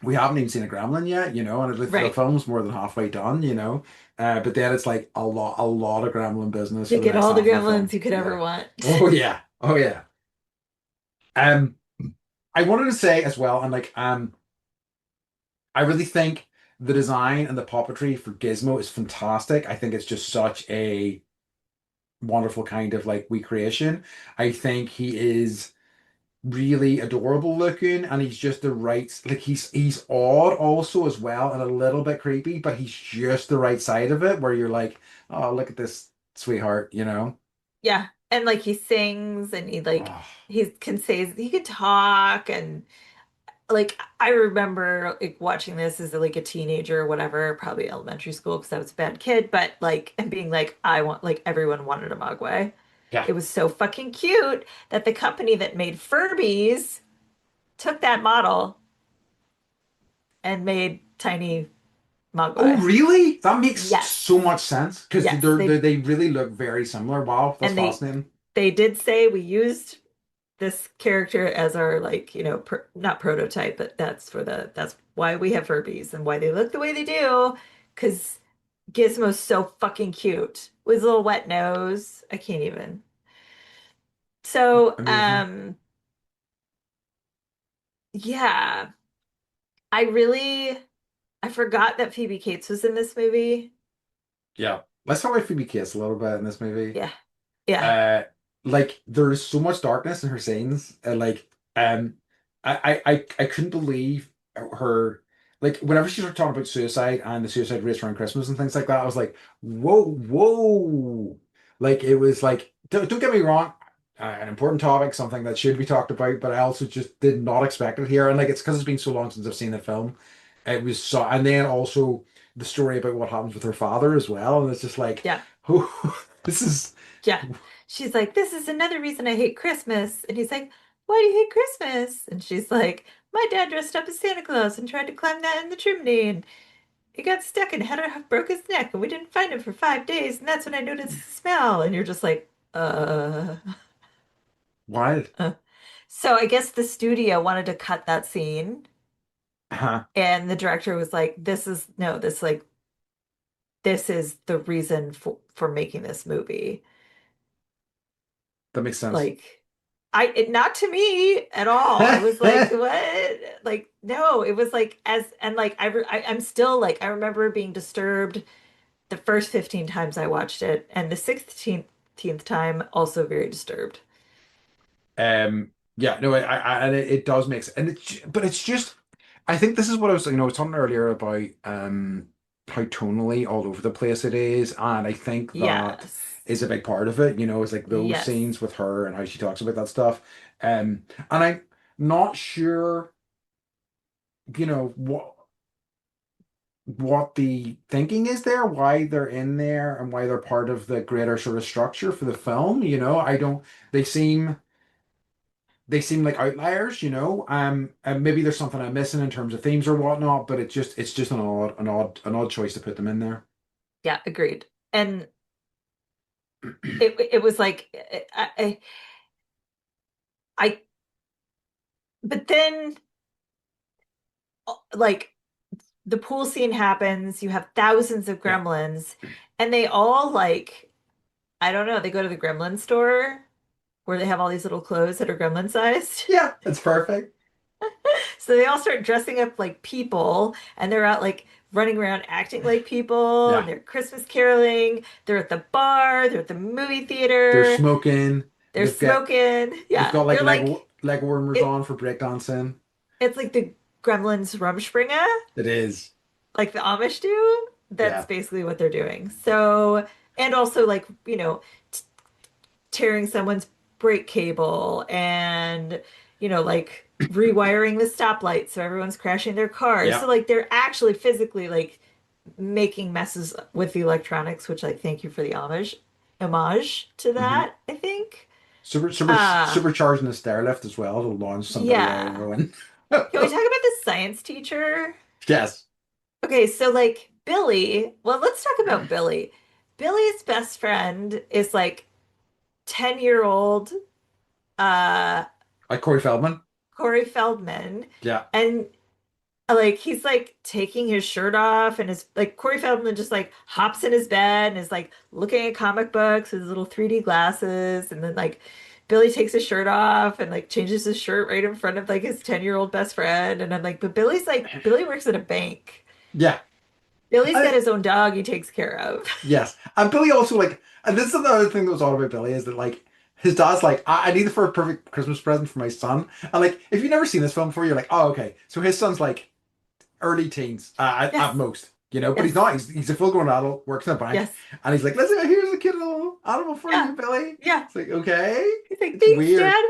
we haven't even seen a gremlin yet, and the Right. film's more than halfway done, but then it's like a lot of gremlin business They for the get next all the half of the gremlins film. you could ever Yeah. want. Oh yeah. Oh yeah. Um, I wanted to say as well, and like I really think the design and the puppetry for Gizmo is fantastic. I think it's just such a wonderful kind of like recreation. I think he is really adorable looking and he's just the right like he's odd also as well and a little bit creepy, but he's just the right side of it where you're like, oh, look at this sweetheart. Yeah. And like he sings and he like Oh, he can talk and like I remember like watching this as like a teenager or whatever, probably elementary school because I was a bad kid, but like and being like I want like everyone wanted a Mogwai. yeah. It was so fucking cute that the company that made Furbies took that model and made tiny Oh, Mogwai. really? That makes so Yes. much sense because Yes, they really look very similar. Wow, that's and fascinating. they did say we used this character as our like not prototype, but that's why we have Furbies and why they look the way they do because Gizmo's so fucking cute with his little wet nose. I can't even. So Amazing. yeah, I really I forgot that Phoebe Cates was in this movie. Yeah. Let's talk about Phoebe Cates a little bit in this movie. Yeah, yeah, uh like there's so much darkness in her scenes and like I couldn't believe her like whenever she started talking about suicide and the suicide rates around Christmas and things like that I was like whoa like it was like don't get me wrong, an important topic, something that should be talked about, but I also just did not expect it here, and like it's because it's been so long since I've seen the film. It was so, and then also the story about what happens with her father as well, and it's just like yeah. this is Yeah. She's like, this is another reason I hate Christmas. And he's like, why do you hate Christmas? And she's like, my dad dressed up as Santa Claus and tried to climb that in the chimney. And he got stuck and broke his neck. And we didn't find him for 5 days. And that's when I noticed the smell. And you're just like, wild. uh. So I guess the studio wanted to cut that scene. Uh-huh. And the director was like, this is, no, this is the reason for making this movie. That makes sense. Like not to me at all. I was like, what? Like, no, it was like as and like I'm still like I remember being disturbed the first 15 times I watched it, and the 16th time also very disturbed. Yeah, no, and it does make sense, and but it's just, I think this is what I was, I was talking earlier about, how tonally all over the place it is, and I think that Yes. is a big part of it. It's like those Yes. scenes with her and how she talks about that stuff, and I'm not sure, what. what the thinking is there, why they're in there, and why they're part of the greater sort of structure for the film. I don't. They seem they seem like outliers. And maybe there's something I'm missing in terms of themes or whatnot, but it's just an odd choice to put them in there. Yeah, agreed. And it was like I but then like the pool scene happens, you have thousands of Yeah, gremlins, and they all like, I don't know, they go to the gremlin store where they have all these little clothes that are gremlin sized. yeah, it's perfect. So they all start dressing up like people and they're out like running around acting like people and Yeah, they're Christmas caroling. They're at the bar, they're at the movie they're theater, smoking. they're smoking. They've Yeah, got like they're like leg warmers it on for breakdancing. it's like the Gremlins Rumspringa, It is. like the Amish do. That's Yeah. basically what they're doing. So, and also like, tearing someone's brake cable and, like rewiring the stoplight so everyone's crashing their cars. Yeah. So like they're actually physically like making messes with the electronics, which like thank you for the homage to hmm that, I think. Uh Supercharging the stair lift as well to launch somebody out of yeah. ruin. Can we talk about the science teacher? Yes. Okay, so like Billy, well, let's talk about Billy. Billy's best friend is like 10-year-old uh Like Corey Feldman. Corey Feldman. Yeah. And like he's like taking his shirt off and his like Corey Feldman just like hops in his bed and is like looking at comic books with his little 3D glasses and then like Billy takes his shirt off and like changes his shirt right in front of like his 10-year-old best friend and I'm like but Billy works at a bank. Yeah. Billy's got I, his own dog he takes care of. yes. And Billy also like, and this is another thing that was odd about Billy is that like his dad's like, I need it for a perfect Christmas present for my son. And like, if you've never seen this film before, you're like, oh, okay. So his son's like early teens at Yes. most, but he's Yes. not. He's a full-grown adult, works in a bank, Yes. and he's like, "Listen, here's a cute little animal for Yeah. you, Billy." Yeah. It's like, okay, He's like, it's thanks, weird. Dad.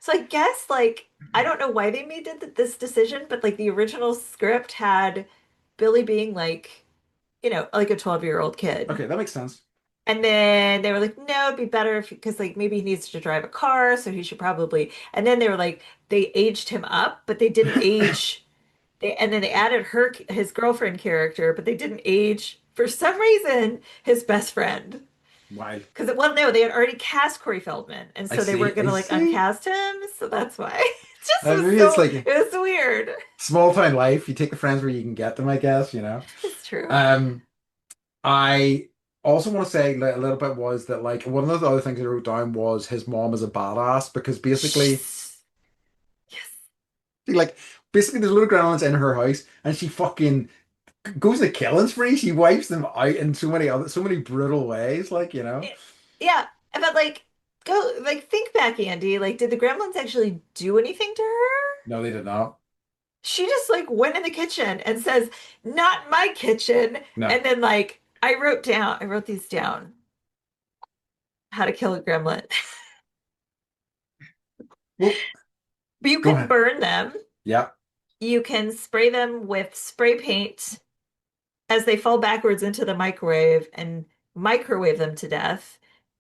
So I guess like I don't know why they made this decision, but like the original script had Billy being like, like a 12-year-old kid. Okay, that makes sense. And then they were like, no, it'd be better if because like maybe he needs to drive a car, so he should probably. And then they were like, they aged him up, but they didn't age. And then they added his girlfriend character, but they didn't age for some reason his best friend. Wild. Because well, no, they had already cast Corey Feldman, and I so they weren't see. I gonna like see. uncast him. So that's why it just was Maybe it's so like it was weird. small town life. You take the friends where you can get them, I guess. It's true. Um, I also want to say a little bit was that like one of the other things I wrote down was his mom is a badass because basically Yes. like basically there's little gremlins in her house and she fucking goes to killing spree. She wipes them out in so many brutal ways. Yeah, but like go like think back, Andy. Like, did the Gremlins actually do anything to her? No, they did not. She just like went in the kitchen and says, "Not my kitchen." No. And then like I wrote these down. How to kill a gremlin. Well, But you go can ahead. burn them. Yeah. You can spray them with spray paint as they fall backwards into the microwave and microwave them to death.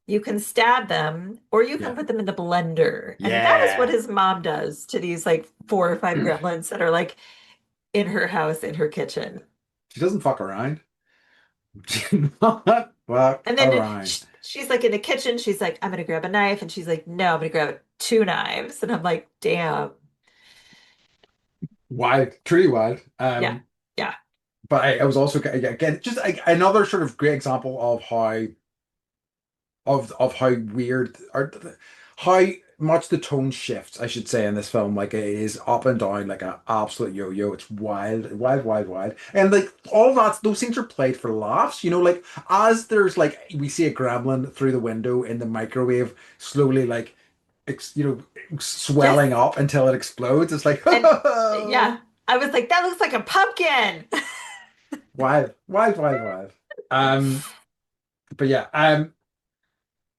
You can stab them or you can Yeah. put them in the blender. And that is what Yeah. his mom does to these like 4 or 5 gremlins that are like in her house, in her kitchen. She doesn't fuck around. She not fuck And then around. she's like in the kitchen, she's like, I'm gonna grab a knife. And she's like, no, I'm gonna grab 2 knives. And I'm like, damn. Wild, truly wild. Yeah. Yeah. But I was also again just another sort of great example of how weird or how much the tone shifts, I should say, in this film. Like it is up and down like an absolute yo-yo. It's wild, wild, wild, wild. And like all that, those things are played for laughs, like as there's like we see a gremlin through the window in the microwave slowly like Yes. swelling up until it explodes. It's like And yeah, I was like, that looks like a pumpkin. wild, wild, wild, wild. But yeah,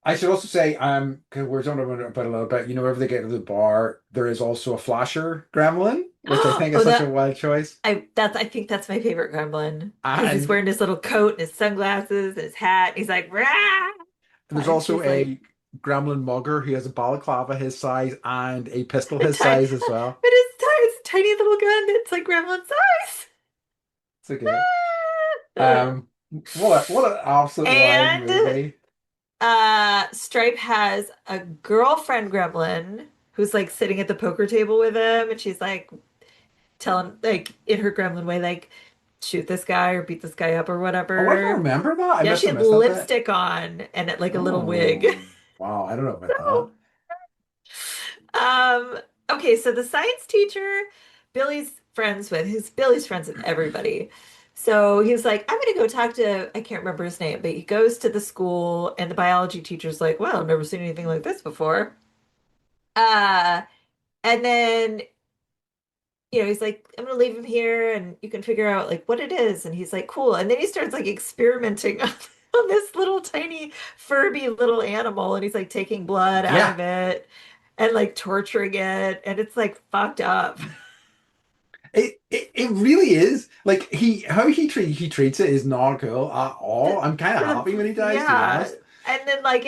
I should also say, because we're talking about it a little bit, whenever they get to the bar, there is also a flasher gremlin. which I think is Oh, such a that wild choice. I think that's my favorite gremlin because he's And wearing his little coat and his sunglasses and his hat. And he's like, rah! there's And also she's like, a gremlin mugger who has a balaclava his size and a pistol a his tiny, size as well. it's a tiny little gun that's like gremlin size. It's okay. Um, what an absolute wild And movie. Stripe has a girlfriend gremlin who's like sitting at the poker table with him, and she's like telling like in her gremlin way, like shoot this guy or beat this guy up or Oh, I don't whatever. remember that. I Yeah, must she have had missed that bit. lipstick on and like a little wig. Oh, wow. I don't know about that. Um, okay, so the science teacher Billy's friends with everybody. So he's like, I'm gonna go talk to, I can't remember his name, but he goes to the school and the biology teacher's like, well, I've never seen anything like this before. Uh, and then, he's like, I'm gonna leave him here and you can figure out like what it is. And he's like, cool. And then he starts like experimenting on this little tiny Furby little animal and he's like taking blood out Yeah. of it and like torturing it. And it's like fucked up. It really is. Like how he treats it is not cool at The, all. I'm kind of happy when he dies, to be yeah. honest. And then like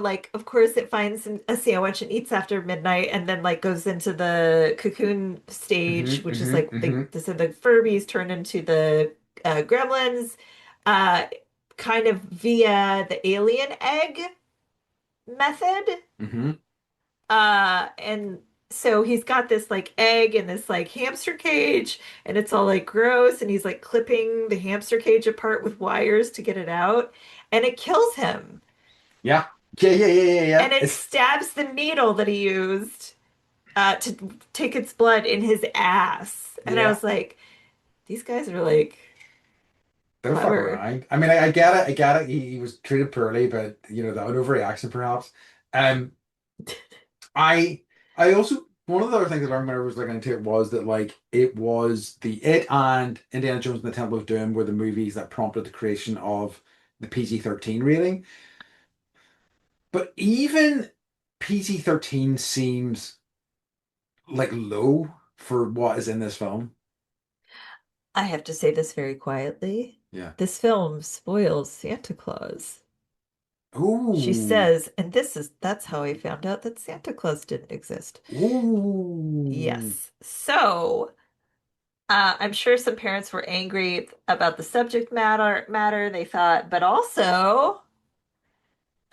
like of course it finds a sandwich and eats after midnight and then like goes into the cocoon stage, which is like so the Furbies turn into the gremlins, uh kind of via the alien egg method. hmm And so he's got this like egg in this like hamster cage and it's all like gross and he's like clipping the hamster cage apart with wires to get it out and it kills him. Yeah. Yeah. And it It's stabs the needle that he used to take its blood in his ass. And I yeah. was like, these guys are like Don't fuck clever. around. I mean, I get it. I get it. He was treated poorly, but the overreaction perhaps. Um, I I also one of the other things that I remember was looking into it was that like it and Indiana Jones and the Temple of Doom were the movies that prompted the creation of the PG-13 rating. But even PG-13 seems like low for what is in this film. I have to say this very quietly. Yeah. This film spoils Santa Claus. She Ooh. says, and that's how I found out that Santa Claus didn't exist. Ooh. Yes. So, I'm sure some parents were angry about the subject matter. They thought, but also,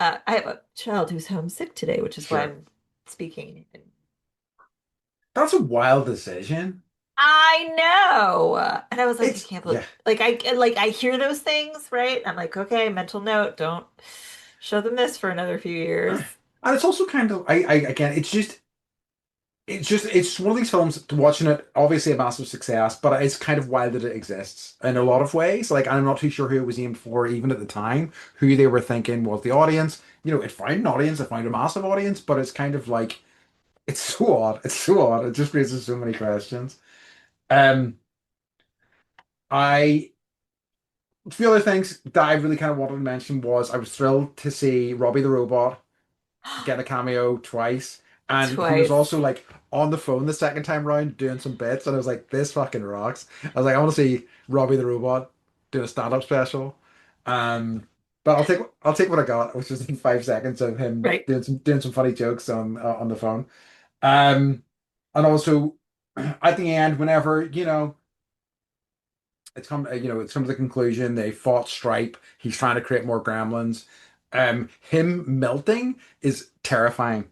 I have a child who's homesick today, which is why Sure. I'm speaking. That's a wild decision. I know. And I was like, I It's can't believe yeah. like I hear those things, right? I'm like, okay, mental note, don't show them this for another few years. And it's also kind of I again it's one of these films watching it obviously a massive success, but it's kind of wild that it exists in a lot of ways. Like I'm not too sure who it was aimed for even at the time, who they were thinking was the audience. It found an audience, it found a massive audience, but it's kind of like it's so odd. It's so odd. It just raises so many questions. Um I A few other things that I really kind of wanted to mention was I was thrilled to see Robbie the Robot get a cameo twice. And he was Twice. also like on the phone the second time round doing some bits, and I was like, this fucking rocks. I was like, I want to see Robbie the Robot doing a stand-up special. Um, but I'll take what I got, which was in 5 seconds of him Right. doing some funny jokes on the phone. Um, and also at the end, whenever it's come to the conclusion they fought Stripe. He's trying to create more gremlins. Him melting is terrifying.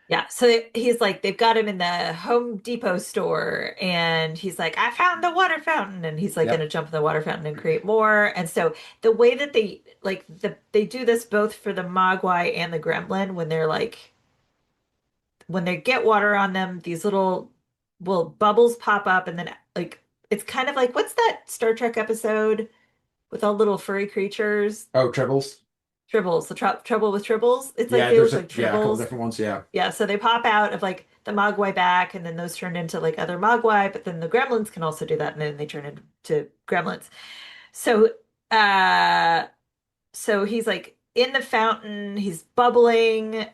Yeah, so he's like, they've got him in the Home Depot store, and he's like, I found the water fountain, and he's like gonna Yep. jump in the water fountain and create more. And so the way that they do this both for the Mogwai and the Gremlin when they're like when they get water on them, these little well bubbles pop up, and then like it's kind of like what's that Star Trek episode with all little furry creatures? Oh, tribbles. Tribbles, the trouble with tribbles. It's like Yeah, they there's look a like yeah, a couple tribbles. different ones. Yeah. Yeah, so they pop out of like the Mogwai back, and then those turn into like other Mogwai, but then the Gremlins can also do that, and then they turn into Gremlins. So, uh, so he's like in the fountain, he's bubbling,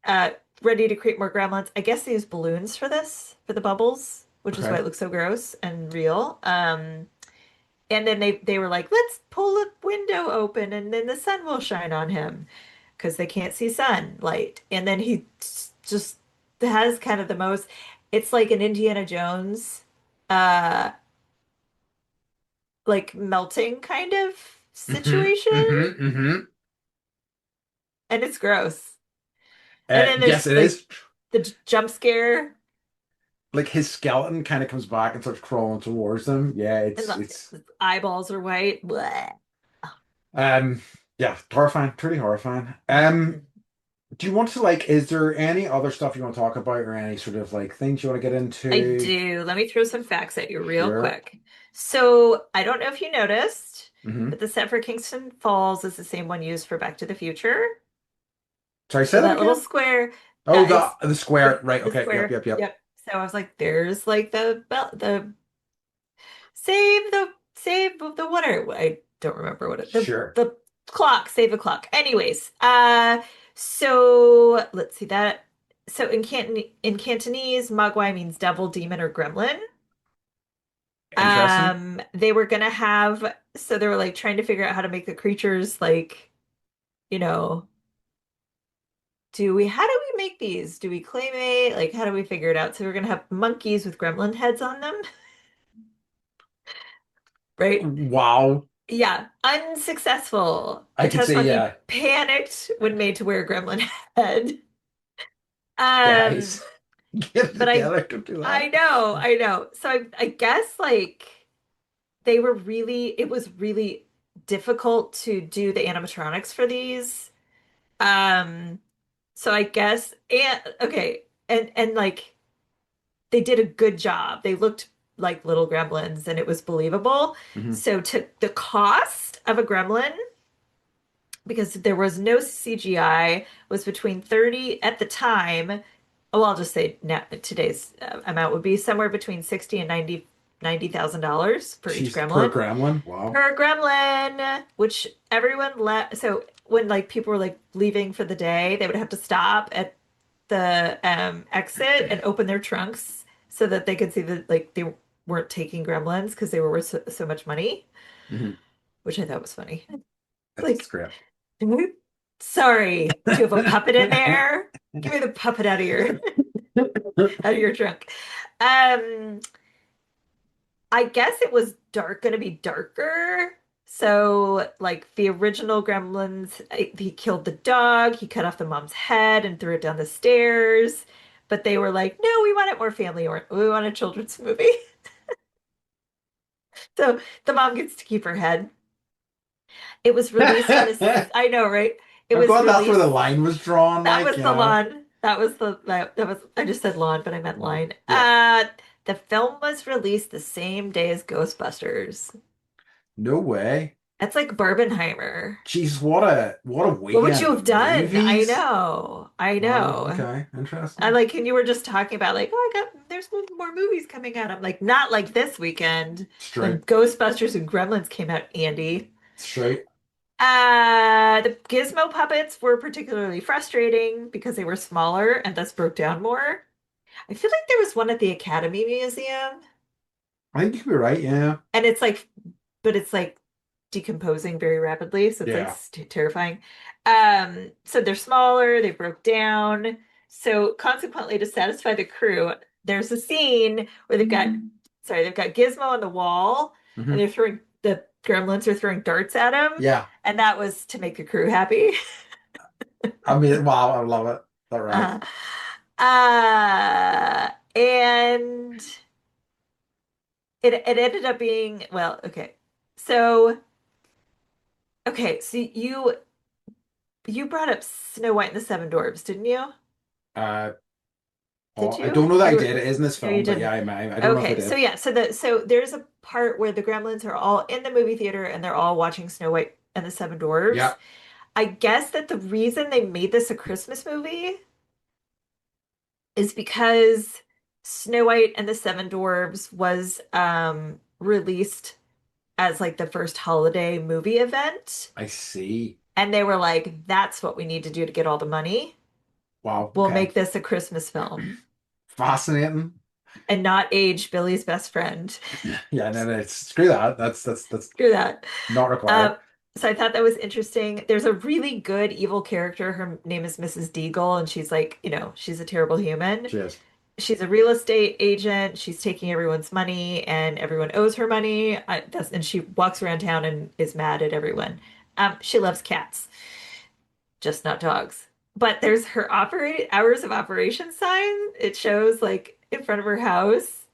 uh, ready to create more Gremlins. I guess they use balloons for this, for the bubbles. which is why Okay. it looks so gross and real. And then they were like, let's pull a window open and then the sun will shine on him because they can't see sunlight. And then he just has kind of the most, it's like an Indiana Jones, uh, like melting kind of Mm-hmm. situation. Mm-hmm. Mm-hmm. And it's gross. And then Yes, there's it like is. the jump scare Like his skeleton kind of comes back and starts crawling towards them. Yeah, and it's the eyeballs are white. Blech. um yeah, horrifying, pretty horrifying. Do you want to like, is there any other stuff you want to talk about or any sort of like things you want to get I into? do. Let me throw some facts at you real Sure. quick. So, I don't know if you noticed, Mm-hmm. but the set for Kingston Falls is the same one used for Back to the Future. Sorry, So say that that little again? square, Oh, it's the square. Right. the Okay. Yep, square. yep, yep. Yep. So I was like, there's like the bell, the save the whatever. I don't remember what Sure. the clock, save the clock. Anyways, so let's see that. So in Cantonese, Mogwai means devil, demon, or gremlin. Interesting. They were gonna have, so they were like trying to figure out how to make the creatures like, you know, how do we make these? Do we claymate? Like, how do we figure it out? So we're gonna have monkeys with gremlin heads on them, right? Wow. Yeah, unsuccessful. I The could test say, monkey yeah, panicked when made to wear a gremlin head. Um, guys, get it but together. Don't do that. I know. So I guess like they were really, it was really difficult to do the animatronics for these. Um, so I guess and okay, and like they did a good job. They looked like little gremlins and it was believable. Hmm. So to the cost of a gremlin, because there was no CGI, was between 30 at the time. Well, I'll just say now, today's amount would be somewhere between 60 and $90,000 for each She's per gremlin. gremlin. Wow. Per gremlin, which everyone left. So when like people were like leaving for the day, they would have to stop at the exit and open their trunks so that they could see that like they weren't taking gremlins because they were worth so much money, Hmm. which I thought was funny. That's Like, great. sorry, do you have a puppet in there? Give me the puppet out of your trunk. Um, I guess it was gonna be darker. So, like the original Gremlins, he killed the dog, he cut off the mom's head and threw it down the stairs. But they were like, no, we want it more family or we want a children's movie. So the mom gets to keep her head. It was released in this, I'm I know, right? It was glad that's where the released. line was drawn, That like, was you the know. lawn. That was I just said lawn, but I meant line. Yeah. The film was released the same day as Ghostbusters. No way. That's like Barbenheimer. Jeez, what a What would weekend you of have done? I movies. know. I Wow, know. okay, I interesting. like, and you were just talking about like, oh, there's more movies coming out. I'm like, not like this weekend when Straight, Ghostbusters and Gremlins came out, Andy. straight. The Gizmo puppets were particularly frustrating because they were smaller and thus broke down more. I feel like there was one at the Academy Museum, I think you could be right, yeah. and it's like, but it's like decomposing very rapidly, so it's like Yeah. terrifying. So they're smaller, they broke down. So consequently, to satisfy the crew, there's a scene where they've got Gizmo on the wall, and Hmm. the gremlins are throwing darts at him, Yeah. and that was to make the crew happy. I mean, wow, I love it. All right. Uh, and it ended up being, well, okay. So so you brought up Snow White and the Seven Dwarfs, didn't you? Uh, Did I don't you? know that I You did were it is in this No, you film, but yeah, didn't. I don't know if I Okay, so did. yeah, so there's a part where the Gremlins are all in the movie theater and they're all watching Snow White and the Seven Dwarfs. Yeah, I guess that the reason they made this a Christmas movie is because Snow White and the Seven Dwarfs was released as like the first holiday movie event. I see. And they were like, that's what we need to do to get all the money. Wow, We'll okay. make this a Christmas film. Fascinating. and not age Billy's best friend. Yeah, no, no, screw that. That's Screw that. not Um, required. so I thought that was interesting. There's a really good evil character. Her name is Mrs. Deagle, and she's like, she's a terrible human. Cheers. She's a real estate agent. She's taking everyone's money, and everyone owes her money. And she walks around town and is mad at everyone. She loves cats, just not dogs. But there's her operate hours of operation sign. It shows like in front of her house.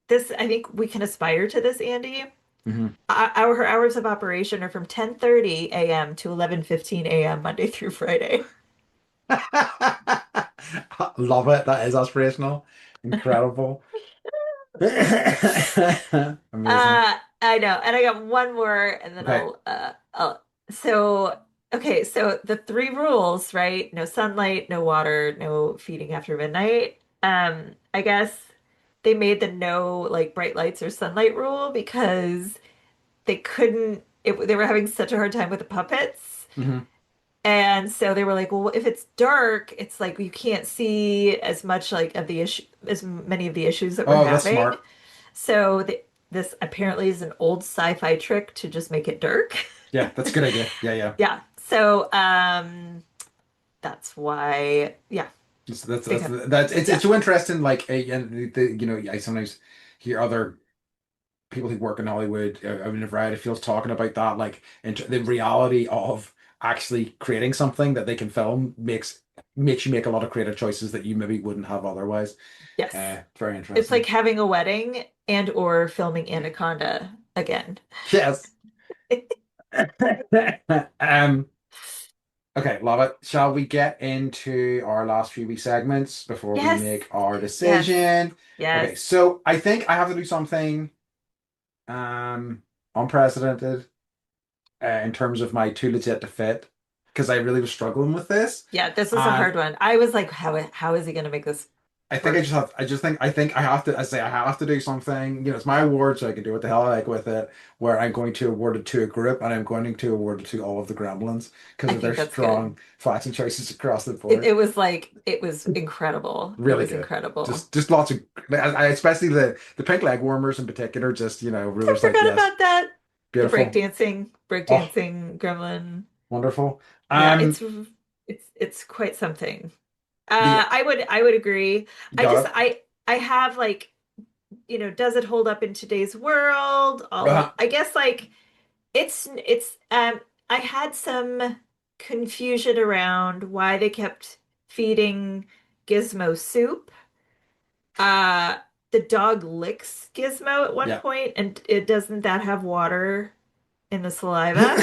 This, I think we can aspire to this, Andy. Hmm. Her hours of operation are from 10:30 a.m. to 11:15 a.m. Monday through Friday. Love it. That is aspirational. Incredible. Amazing. I know. And I got one more and then Okay. so okay, so the three rules, right? No sunlight, no water, no feeding after midnight. I guess they made the no like bright lights or sunlight rule because they were having such a hard time with the puppets. Hmm. And so they were like, well, if it's dark, it's like you can't see as much like of the issue as many of the issues that we're Oh, that's having. smart. So this apparently is an old sci-fi trick to just make it dark. Yeah, that's a good idea. Yeah, yeah. Yeah. So that's why they have It's yeah. so interesting. Like, and I sometimes hear other people who work in Hollywood, in a variety of fields, talking about that. Like, the reality of actually creating something that they can film makes you make a lot of creative choices that you maybe wouldn't have otherwise. Yes. Very It's like interesting. having a wedding and or filming Anaconda again. Yes. Um. Okay, love it. Shall we get into our last few wee segments before we Yes. make our Yes. decision? Okay, Yes. so I think I have to do something um unprecedented in terms of my too legit to fit because I really was struggling with this. Yeah, this was a And hard one. I was like, how is he gonna make this I think work? I think I have to, I say I have to do something, it's my award, so I can do what the hell I like with it, where I'm going to award it to a group and I'm going to award it to all of the Gremlins because I of their think that's good. strong facts and choices across the It, board. it was like it was incredible. It Really was good. incredible. Just lots of, especially the pink leg warmers in particular, just, really I was like, forgot yes, about that. The beautiful. Oh, breakdancing gremlin. wonderful. Yeah, Um, it's quite something. the, I would agree. you I got just it. I have like, does it hold up in today's world? Uh, I guess like it's I had some confusion around why they kept feeding Gizmo soup. Uh the dog licks Gizmo at one yeah. point and it doesn't that have water in the saliva?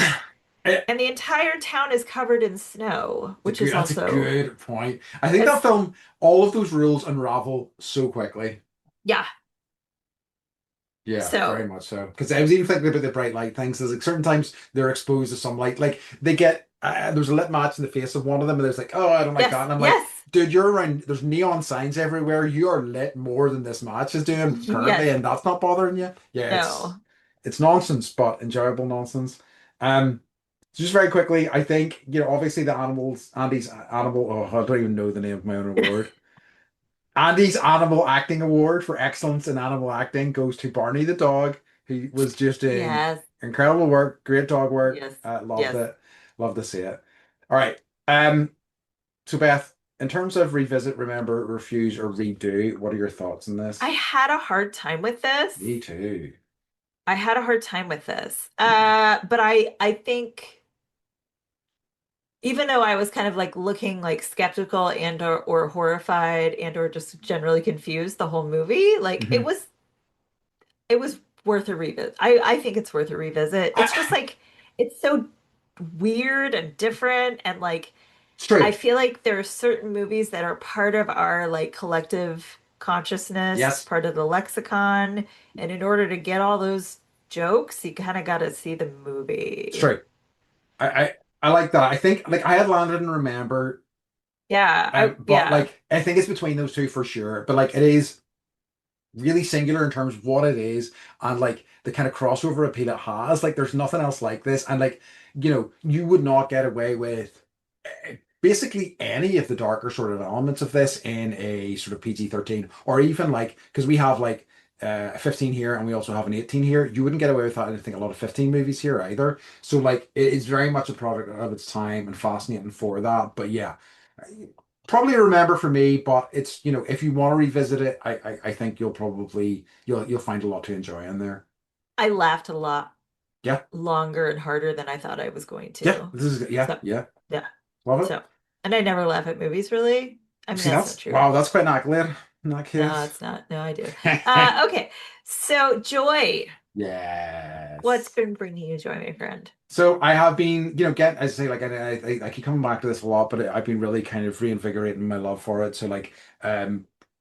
Eh, And the entire town is covered in snow, which is That's a also good point. I think that it's film, all of those rules unravel so quickly. yeah. Yeah, very So much so. Because I was even thinking about the bright light things. There's like certain times they're exposed to some light. Like they get there's a lit match in the face of one of them, and there's like, oh, I don't like yes, that. And I'm like, yes, dude, you're around. There's neon signs everywhere. You are lit more than this match is doing yes, currently, and that's not bothering you. Yeah, no. it's nonsense, but enjoyable nonsense. Um, just very quickly, I think obviously the animals, Andy's animal. Oh, I don't even know the name of my own award. Andy's Animal Acting Award for excellence in animal acting goes to Barney the dog. He was just doing Yes, incredible work, great dog work. yes, Loved yes. it. Love to see it. All right. So Beth, in terms of revisit, remember, refuse, or redo, what are your thoughts on I this? had a hard time with this. Me too. I had a hard time with this. But I think even though I was kind of like looking like skeptical and or horrified and or just generally confused the whole movie, like it Hmm. was it was worth a revisit. I think it's worth a revisit. It's just like it's so weird and different and like It's I true. feel like there are certain movies that are part of our like collective consciousness, Yes, part of the lexicon, and in order to get all those jokes, you kind of got to see the it's movie. true. I, I I like that. I think like I had landed and remember, Yeah, but yeah. like I think it's between those two for sure. But like it is really singular in terms of what it is and like the kind of crossover appeal it has. Like there's nothing else like this. And like, you would not get away with. basically any of the darker sort of elements of this in a sort of PG-13, or even like, because we have like a 15 here and we also have an 18 here, you wouldn't get away with that. I think a lot of 15 movies here either. So like it is very much a product of its time and fascinating for that. But yeah, probably a remember for me, but it's, if you want to revisit it, I think you'll find a lot to enjoy in there. I laughed a lot Yeah. longer and harder than I thought I was going Yeah. to. This is, yeah, So, yeah. yeah. Love it. So, and I never laugh at movies, really. I mean, See, that's not that's true. wow, that's quite an accolade in that No, case. it's not. No, I do. Okay. So, joy. What's Yes. been bringing you joy, my friend? So I have been, get as I say, like I keep coming back to this a lot, but I've been really kind of reinvigorating my love for it. So like,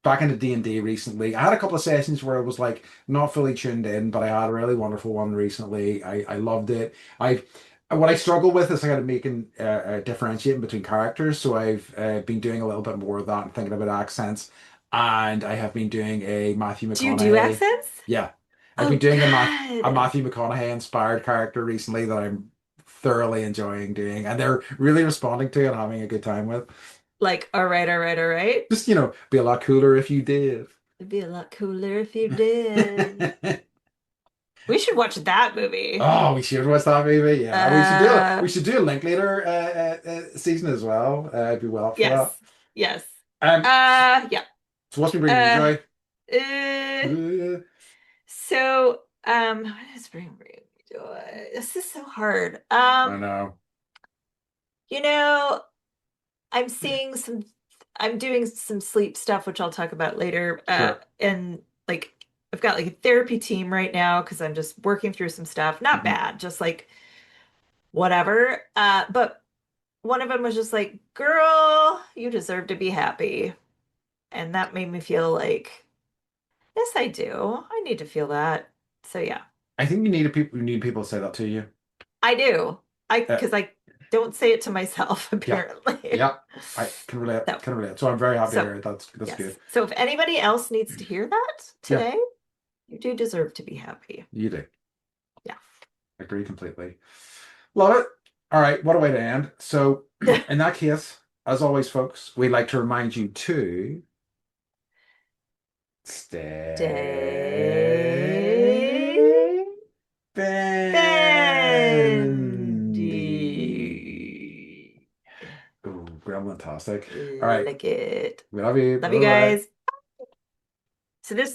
back into D&D recently, I had a couple of sessions where I was like not fully tuned in, but I had a really wonderful one recently. I loved it. What I struggle with is I got to making differentiating between characters. So I've been doing a little bit more of that and thinking about accents, and I have been doing a Matthew Do you do McConaughey. accents? Yeah. I've been Oh, doing a God. Matthew McConaughey inspired character recently that I'm thoroughly enjoying doing, and they're really responding to it and having a good time with. Like, all right, all right, all right. Just, be a lot cooler if you did. It'd be a lot cooler if you did. We should watch that movie. Oh, we should watch that movie. Yeah, we Uh, should do a Linklater season as well. I'd be well up for that. yes. Yes. Um, Yeah. so what's been bringing you Uh, joy? uh, Uh, so, what is bringing me joy? This is so hard. I know. You know, I'm seeing some, I'm doing some sleep stuff, which I'll talk about later. Sure. And like, I've got like a therapy team right now because I'm just working through some stuff. Not Mhm. bad, just like whatever. But one of them was just like, girl, you deserve to be happy. And that made me feel like, yes, I do. I need to feel that. So yeah, I think you need people to say that to you. I do. Uh, Because I don't say it to myself, yeah. apparently. Yeah. I can relate. So, Can relate. So I'm very happy to so hear it. That's yes. good. So if anybody else needs to hear that Yeah, today, you do deserve to be happy. you do. Yeah. Agree completely. Love it. All right, what a way to end. So, in that case, as always, folks, we'd like to remind you to Stay stay bendy. bendy. Ooh, gremlin-tastic. All right, Like it. we love you. Love you Bye-bye. guys. So this